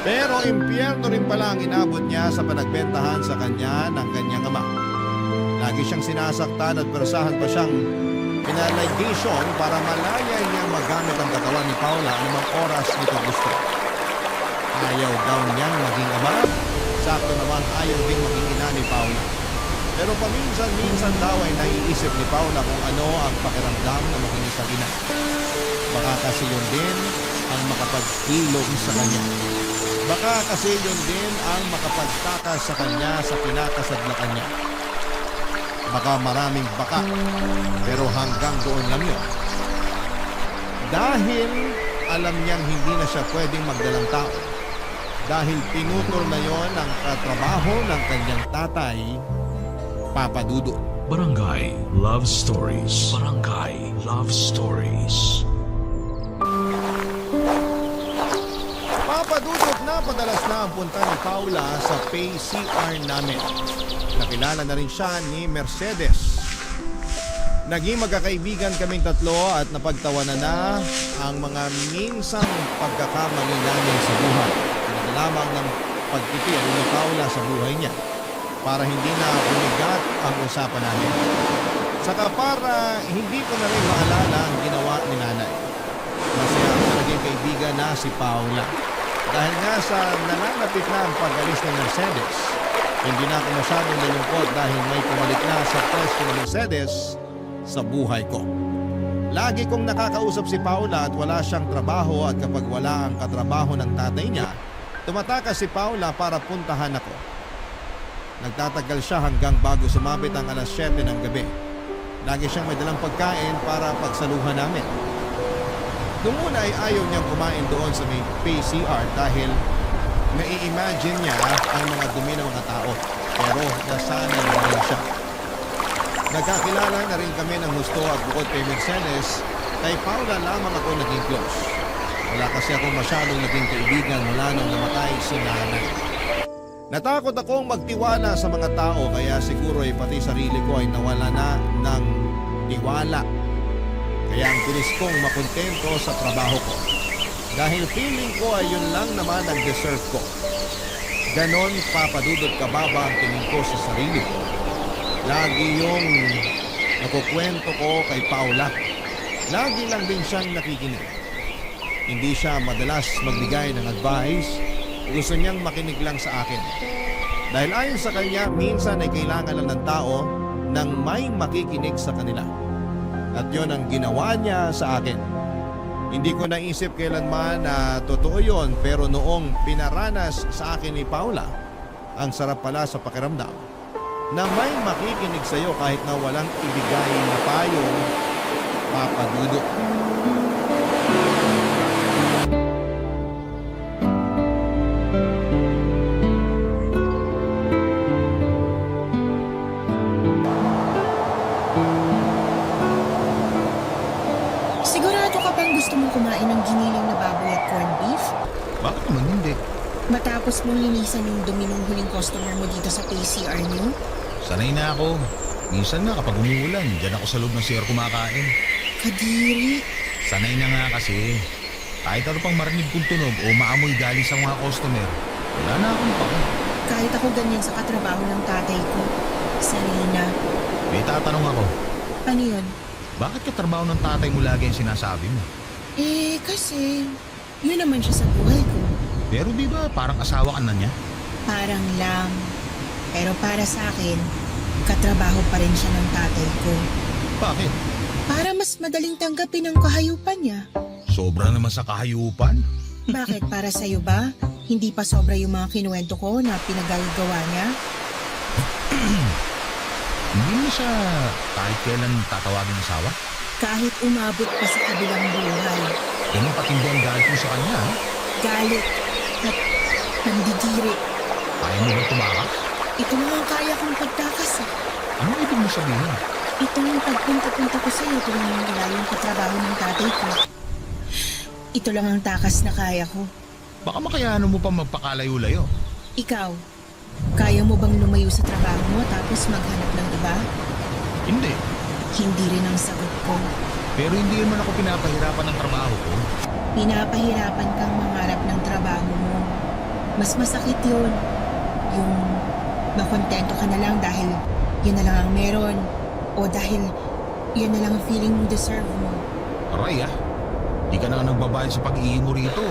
Pero impyerno rin pala ang inabot niya sa panagbentahan sa kanya ng kanyang ama. Lagi siyang sinasaktan at persahan pa siyang pinaligation para malaya niyang magamit ang katawan ni Paula anumang oras nito gusto. Ayaw daw niyang maging ama. Sakto naman ayaw ding maging ina ni Paula. Pero paminsan-minsan daw ay naiisip ni Paula kung ano ang pakiramdam na maging isang ina. Baka kasi yun din ang makapagpilog sa kanya. Baka kasi yun din ang makapagtakas sa kanya sa kinakasadlakan niya. Baka maraming baka, pero hanggang doon lang yun. Dahil alam niyang hindi na siya pwedeng magdalang tao. Dahil pinutol na yon ang katrabaho ng kanyang tatay, Papa Dudut. Barangay Love Stories. Barangay Love Stories. Papa Dudut na padalas na ang punta ni Paula sa PCR namin. Nakilala na rin siya ni Mercedes. Naging magkakaibigan kaming tatlo at napagtawanan na ang mga minsang pagkakamali namin sa buhay. Pinag lamang ng pagpipil ni Paula sa buhay niya para hindi na umigat ang usapan namin. Saka para hindi ko na rin maalala ang ginawa ni nanay. Masaya ang naging kaibigan na si Paula. Dahil nga sa nananapit na ang pag-alis ng Mercedes, hindi na ako masyadong nalungkot dahil may pumalit na sa pwesto ng Mercedes sa buhay ko. Lagi kong nakakausap si Paula at wala siyang trabaho at kapag wala ang katrabaho ng tatay niya, tumatakas si Paula para puntahan ako. Nagtatagal siya hanggang bago sumabit ang alas 7 ng gabi. Lagi siyang may dalang pagkain para pagsaluhan namin. Noong una ay ayaw niyang kumain doon sa may PCR dahil nai-imagine niya ang mga dumi ng mga tao. Pero nasanay na rin siya. Nagkakilala na rin kami ng gusto at bukod kay Mercedes, kay Paula lamang ako naging close. Wala kasi akong masyadong naging kaibigan mula nung namatay si nanay. Natakot akong magtiwala sa mga tao kaya siguro ay pati sarili ko ay nawala na ng tiwala. Kaya ang bilis kong makontento sa trabaho ko. Dahil feeling ko ay yun lang naman ang deserve ko. Ganon papadudod kababa ang tingin ko sa sarili ko. Lagi yung nakukwento ko kay Paula. Lagi lang din siyang nakikinig. Hindi siya madalas magbigay ng advice. Gusto niyang makinig lang sa akin. Dahil ayon sa kanya, minsan ay kailangan lang ng tao nang may makikinig sa kanila. At yon ang ginawa niya sa akin. Hindi ko naisip kailanman na totoo yon, pero noong pinaranas sa akin ni Paula, ang sarap pala sa pakiramdam na may makikinig sa iyo kahit na walang ibigay na payong, Papa Dudut. Sigurado ka bang gusto mong kumain ng giniling na baboy at corned beef? Bakit naman hindi? Matapos mong linisan yung dumi ng huling customer mo dito sa PCR niyo? Sanay na ako. Minsan nga kapag umuulan, dyan ako sa loob ng CR kumakain. Kadiri. Sanay na nga kasi. Kahit ano pang marinig kong tunog o maamoy galing sa mga customer, wala na akong pako. Kahit ako ganyan sa katrabaho ng tatay ko. Sarina. May tatanong ako, Ano yun? bakit katrabaho ng tatay mo lagi ang sinasabi mo? Kasi yun naman siya sa buhay ko. Pero di ba parang asawa ka na niya? Parang lang. Pero para sa akin, katrabaho pa rin siya ng tatay ko. Bakit? Para mas madaling tanggapin ang kahayupan niya. Sobra naman sa kahayupan. Bakit para sa'yo ba? Hindi pa sobra yung mga kinuwento ko na pinagagawa niya? Hindi mo siya kahit kailan tatawagin ng asawa? Kahit umabot pa sa kabilang buhay. Ganun patindi ang galit mo sa kanya, ha? Galit at pandidiri. Kaya mo ba tumakas? Ito lang ang kaya kong pagtakas eh. Ano ibig mo sabihin? Itong pagpunta-punta ko sa'yo tuwing wala yung katrabaho ng tatay ko. Ito lang ang takas na kaya ko. Baka makayanan mo pa magpakalayo-layo. Ikaw, kaya mo bang lumayo sa trabaho mo tapos maghanap ng iba? Hindi. Hindi rin ang sagot ko. Pero hindi naman ako pinapahirapan ng trabaho ko. Pinapahirapan kang mangarap ng trabaho mo. Mas masakit yun. Yung makontento ka na lang dahil yun na lang ang meron. O dahil yun na lang ang feeling mo deserve mo. Aray, ah. Di ka na nagbabayad sa pag-ihi mo rito.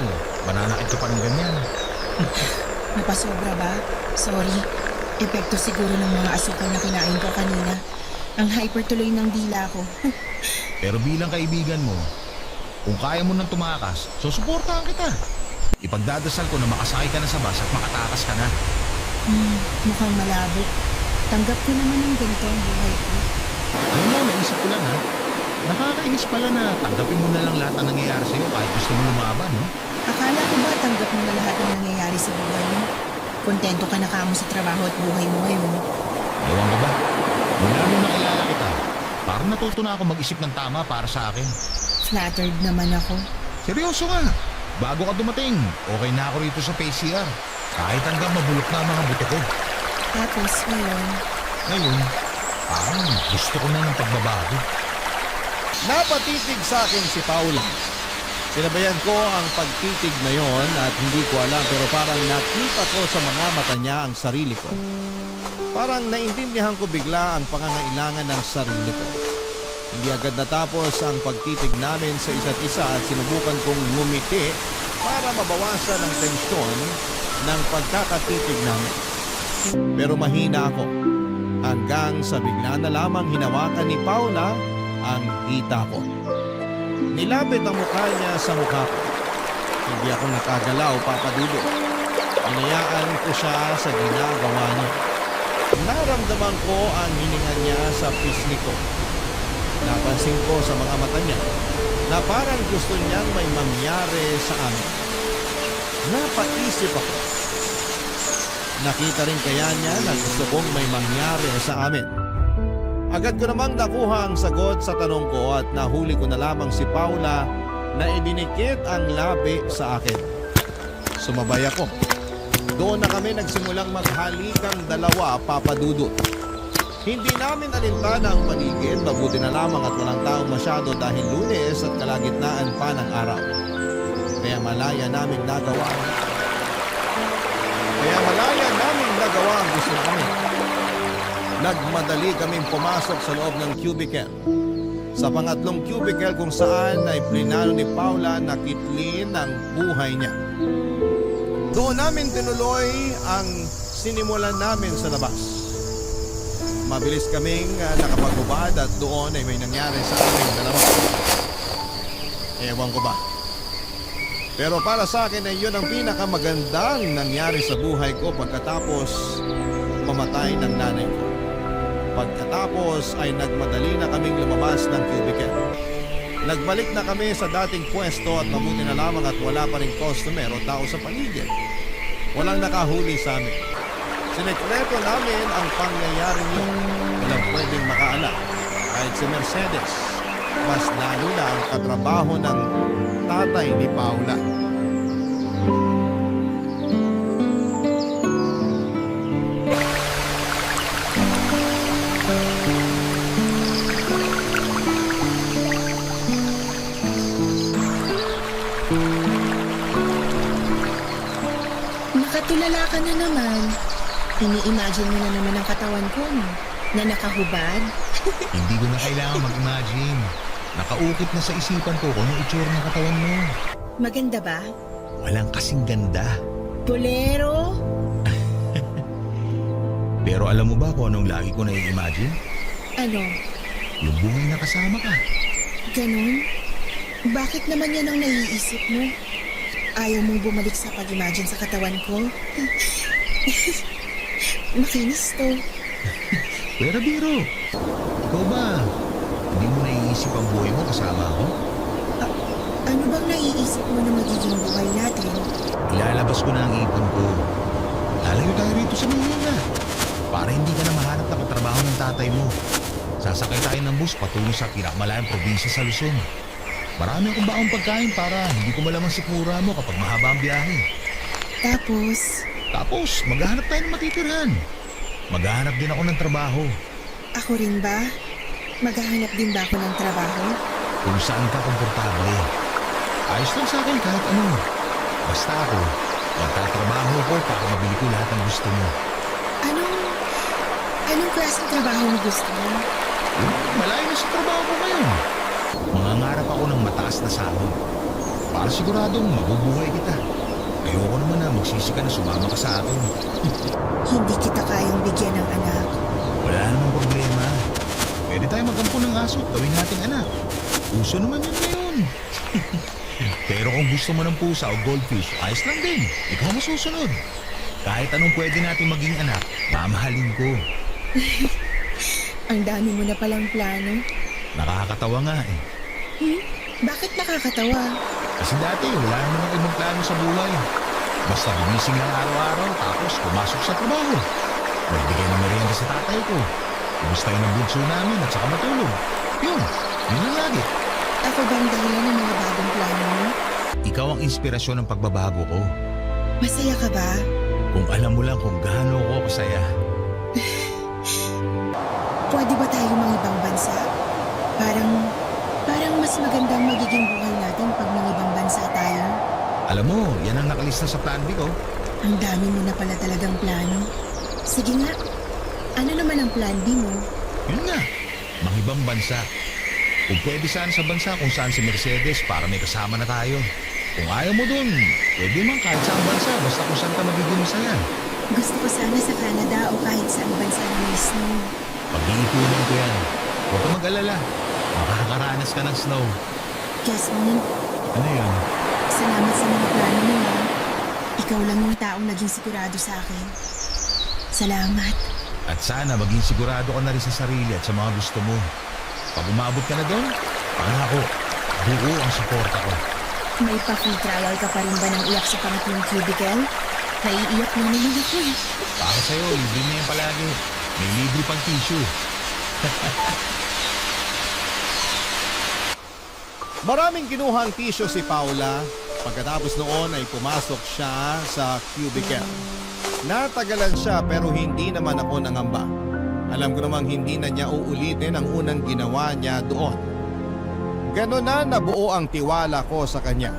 Mananakit ka pa ng ganyan. Napasobra ba? Sorry. Epekto siguro ng mga asukal na kinain ko kanina. Ang hyper tuloy ng dila ko. Pero bilang kaibigan mo, kung kaya mo nang tumakas, susuportahan kita. Ipagdadasal ko na makasakay ka na sa bus at makatakas ka na. Mukhang malabo. Tanggap ko naman ang ganito ang buhay ko. Alam mo, naisip ko lang ha. Nakakainis pala na tanggapin mo na lang lahat ng nangyayari sa'yo kahit gusto mo lumaban, no? Akala ko ba tanggap mo na lahat ng nangyayari sa buhay mo? Kontento ka na kamo sa trabaho at buhay mo ngayon. Ewan ka ba? Mula nung nakilala kita, parang natuto na ako mag-isip ng tama para sa akin. Flattered naman ako. Seryoso nga. Bago ka dumating, okay na ako rito sa PCR. Kahit hanggang mabulok na ang mga buto ko. Tapos ngayon, Ngayon, parang gusto ko na ng pagbabago. Napatitig sa akin si Paula. Sinabayan ko ang pagtitig na yon at hindi ko alam pero parang nakita ko sa mga mata niya ang sarili ko. Parang naintindihan ko bigla ang pangangailangan ng sarili ko. Hindi agad natapos ang pagtitig namin sa isa't isa at sinubukan kong ngumiti para mabawasan ang tensyon ng pagkakatitig namin. Pero mahina ako hanggang sa bigla na lamang hinawakan ni Paula ang hita ko. Nilapit ang mukha niya sa mukha ko. Hindi ako nakagalaw, papadulo. Inayaan ko siya sa ginagawa niya. Naramdaman ko ang hininga niya sa pisngi ko. Napansin ko sa mga mata niya na parang gusto niyang may mangyari sa amin. Napaisip ako. Nakita rin kaya niya na gusto kong may mangyari sa amin. Agad ko namang nakuha ang sagot sa tanong ko at nahuli ko na lamang si Paula na idinikit ang labi sa akin. Sumabay ako. Doon na kami nagsimulang maghalikang dalawa, papadudot. Hindi namin alintana ang paligid, mabuti na lamang at walang taong masyado dahil Lunes at kalagitnaan pa ng araw. Kaya malaya naming nagawa ang gusto namin. Nagmadali kaming pumasok sa loob ng cubicle. Sa pangatlong cubicle kung saan ay plinano ni Paula na kitlin ang buhay niya. Doon namin tinuloy ang sinimulan namin sa labas. Mabilis kaming nakapagubad at doon ay may nangyari sa aming dalawa. Ewan ko ba. Pero para sa akin ay yun ang pinakamagandang nangyari sa buhay ko pagkatapos pamatay ng nanay ko. Pagkatapos ay nagmadali na kaming lumabas ng cubicle. Nagbalik na kami sa dating pwesto at mabuti na lamang at wala pa rin customer o tao sa paligid. Walang nakahuli sa amin. Sinekreto namin ang pangyayaring yun. Walang pwedeng makaalam. Kahit si Mercedes, mas lalo na ang katrabaho ng tatay ni Paula. Tulala ka na naman. Ini-imagine mo na naman ang katawan ko, no? Na nakahubad. Hindi ko na kailangan mag-imagine. Nakaukit na sa isipan ko kung yung itsura ng katawan mo. Maganda ba? Walang kasing ganda. Bolero? Pero alam mo ba kung anong lagi ko na-imagine? Ano? Yung buhay na kasama ka. Ganon? Bakit naman yan ang naiisip mo? Ayaw mong bumalik sa pag-imagine sa katawan ko? Makinis to. Pero biro, ikaw ba? Hindi mo naiisip ang buhay mo kasama ako? Ano bang naiisip mo na magiging buhay natin? Ilalabas ko na ang ipon ko. Lalayo tayo rito sa Maynila. Para hindi ka na mahanap na katrabaho ng tatay mo. Sasakay tayo ng bus patungo sa pinakamalayang probinsya sa Luzon. Marami akong baong pagkain para hindi ko malamang sikmura mo kapag mahaba ang biyahe. Tapos, maghahanap tayo ng matitirhan. Maghahanap din ako ng trabaho. Ako rin ba? Maghahanap din ba ako ng trabaho? Kung saan ka komportable. Ayos lang sa akin kahit ano. Basta ako, magtatrabaho ko para mabili ko lahat ng gusto mo. Anong klaseng trabaho mo gusto mo? Malayo na sa trabaho ko ngayon. Mangangarap ako ng mataas na sahod. Para siguradong mabubuhay kita. Ayoko naman na magsisi ka na sumama ka sa akin. Hindi kita kayang bigyan ng anak. Wala namang problema. Pwede tayo magkampo ng aso at gawin nating anak. Puso naman yun ngayon. Pero kung gusto mo ng pusa o goldfish, ayos lang din. Ikaw masusunod. Kahit anong pwede natin maging anak, mamahalin ko. Ang dami mo na palang plano. Nakakatawa nga eh. Bakit nakakatawa? Kasi dati wala naman akong ibang plano sa buhay. Basta gumising lang araw-araw tapos pumasok sa trabaho. Magbigay ng merienda sa tatay ko. Kumustahin ang bunso namin at saka matulog. Yun ang lagi. Ako bang dahilan ng mga bagong plano mo? Ikaw ang inspirasyon ng pagbabago ko. Masaya ka ba? Kung alam mo lang kung gaano ako kasaya. Pwede ba tayo mga ibang bansa? Parang mas magandang magiging buhay natin pag mga ibang bansa tayo. Alam mo, yan ang nakalista sa plan B ko. Ang dami mo na pala talagang plano. Sige nga, ano naman ang plan B mo? Yun nga, mga ibang bansa. Kung pwede saan sa bansa kung saan si Mercedes para may kasama na tayo. Kung ayaw mo dun, pwede man kahit saan bansa basta kung saan ka magiging masaya. Gusto ko sana sa Canada o kahit saan bansa na may snow. Pag-iipunan ko yan. Huwag ka mag-alala. Makakaranas ka ng snow. Jasmine, Ano yun? salamat sa mga plano mo ha. Ikaw lang yung taong naging sigurado sa akin. Salamat. At sana maging sigurado ka na rin sa sarili at sa mga gusto mo. Pag umabot ka na doon, pangako, buo ang suporta ko. May pa-free trial ka pa rin ba ng iyak sa pangatlong cubicle? Naiiyak na naman ako eh. Para sa'yo, libre na yan palagi. May libre pang tissue. Maraming kinuhang tissue si Paula. Pagkatapos noon ay pumasok siya sa cubicle. Natagalan siya pero hindi naman ako nangamba. Alam ko namang hindi na niya uulitin ang unang ginawa niya doon. Ganon na nabuo ang tiwala ko sa kanya.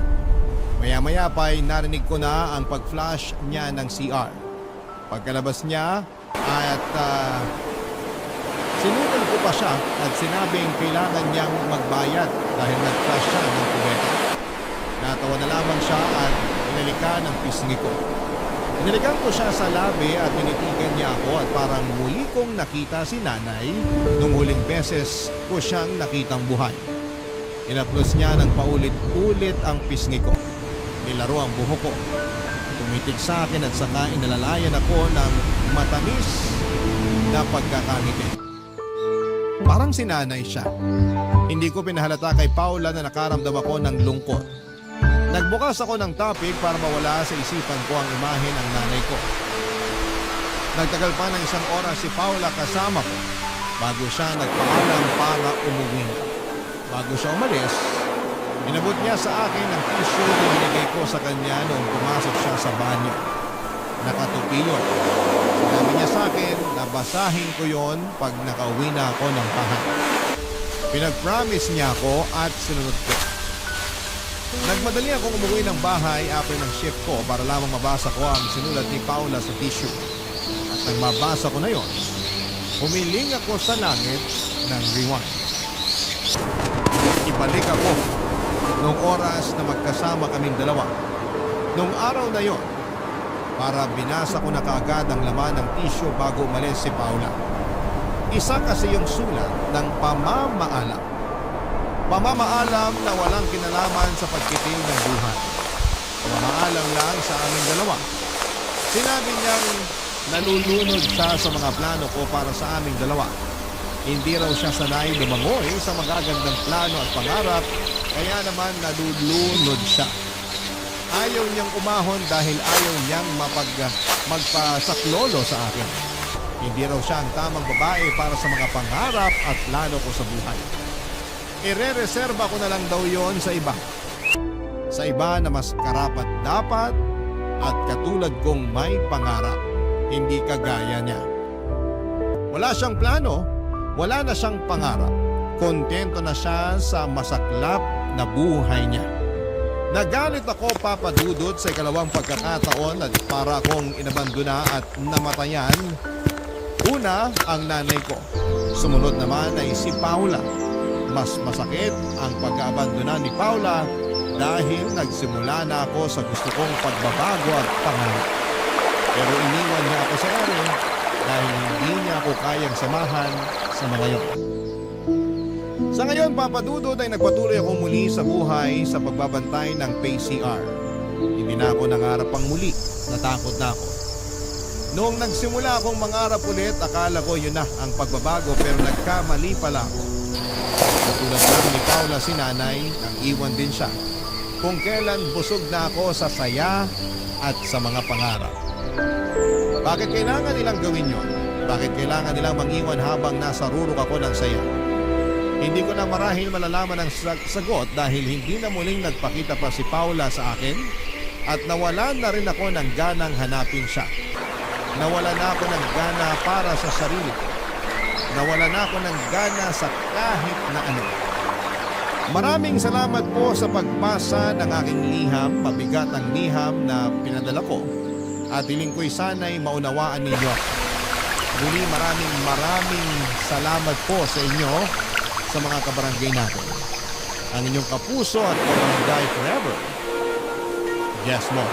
Maya-maya pa ay narinig ko na ang pag-flush niya ng CR. Pagkalabas niya at sinutol ko pa siya at sinabing kailangan niyang magbayad dahil nag-flush siya ng kubeta. Natawa na lamang siya at inalikan ang pisngi ko. Inalikan ko siya sa labi at tinitigan niya ako at parang muli kong nakita si nanay nung huling beses ko siyang nakitang buhay. Inaplos niya ng paulit-ulit ang pisngi ko. Nilaro ang buhok ko. Tumitig sa akin at saka inalalayan ako ng matamis na pagkakangiti. Parang si nanay siya. Hindi ko pinahalata kay Paula na nakaramdam ako ng lungkot. Nagbukas ako ng topic para mawala sa isipan ko ang imahe ng nanay ko. Nagtagal pa ng 1 oras si Paula kasama ko bago siya nagpaalam para umuwi na. Bago siya umalis, inabot niya sa akin ang tissue na binigay ko sa kanya noong pumasok siya sa banyo. Nakatupi yun. Sinabi niya sa akin na basahin ko yon pag nakauwi na ako ng bahay. Pinag-promise niya ako at sinunod ko. Nagmadali akong umuwi ng bahay after ng shift ko para lamang mabasa ko ang sinulat ni Paula sa tissue. At nang mabasa ko na yon, humiling ako sa langit ng rewind. Ibalik ako noong oras na magkasama kaming dalawa. Noong araw na yon, para binasa ko na kaagad ang laman ng tissue bago umalis si Paula. Isa kasi yung sulat ng pamamaalam. Pamamaalam na walang kinalaman sa pagkitil ng buhay. Pamamaalam lang sa aming dalawa. Sinabi niyang nalulunod siya sa mga plano ko para sa aming dalawa. Hindi raw siya sanay lumangoy sa magagandang plano at pangarap, kaya naman nalulunod siya. Ayaw niyang umahon dahil ayaw niyang magpasaklolo sa akin. Hindi raw siya ang tamang babae para sa mga pangarap at plano ko sa buhay. Ire-reserba ko na lang daw yon sa iba. Sa iba na mas karapat-dapat at katulad kong may pangarap. Hindi kagaya niya. Wala siyang plano, wala na siyang pangarap. Kontento na siya sa masaklap na buhay niya. Nagalit ako, Papa Dudut, sa ikalawang pagkakataon at para akong inabandona at namatayan. Una, ang nanay ko. Sumunod naman ay si Paula. Mas masakit ang pag-aabandona ni Paula dahil nagsimula na ako sa gusto kong pagbabago at pangarap. Pero iniwan niya ako sa ere dahil hindi niya ako kayang samahan sa mga yon. Sa ngayon, Papa Dudut, ay nagpatuloy ako muli sa buhay sa pagbabantay ng PCR. Hindi na ako nangarap pang muli. Natakot na ako. Noong nagsimula akong mangarap ulit, akala ko yun na ang pagbabago pero nagkamali pala ako. Katulad lang ni Paula si nanay, nang iwan din siya. Kung kailan busog na ako sa saya at sa mga pangarap. Bakit kailangan nilang gawin yon? Bakit kailangan nilang mangiwan habang nasa rurok ako ng saya? Hindi ko na marahil malalaman ang sagot dahil hindi na muling nagpakita pa si Paula sa akin at nawalan na rin ako ng ganang hanapin siya. Nawala na ako ng gana para sa sarili ko. Nawala na ako ng gana sa kahit na ano. Maraming salamat po sa pagbasa ng aking liham, mabigat ang liham na pinadala ko at hiling ko'y sana'y maunawaan ninyo. Muli maraming salamat po sa inyo sa mga kabarangay natin. Ang inyong kapuso at kabarangay forever. Yes, Mo.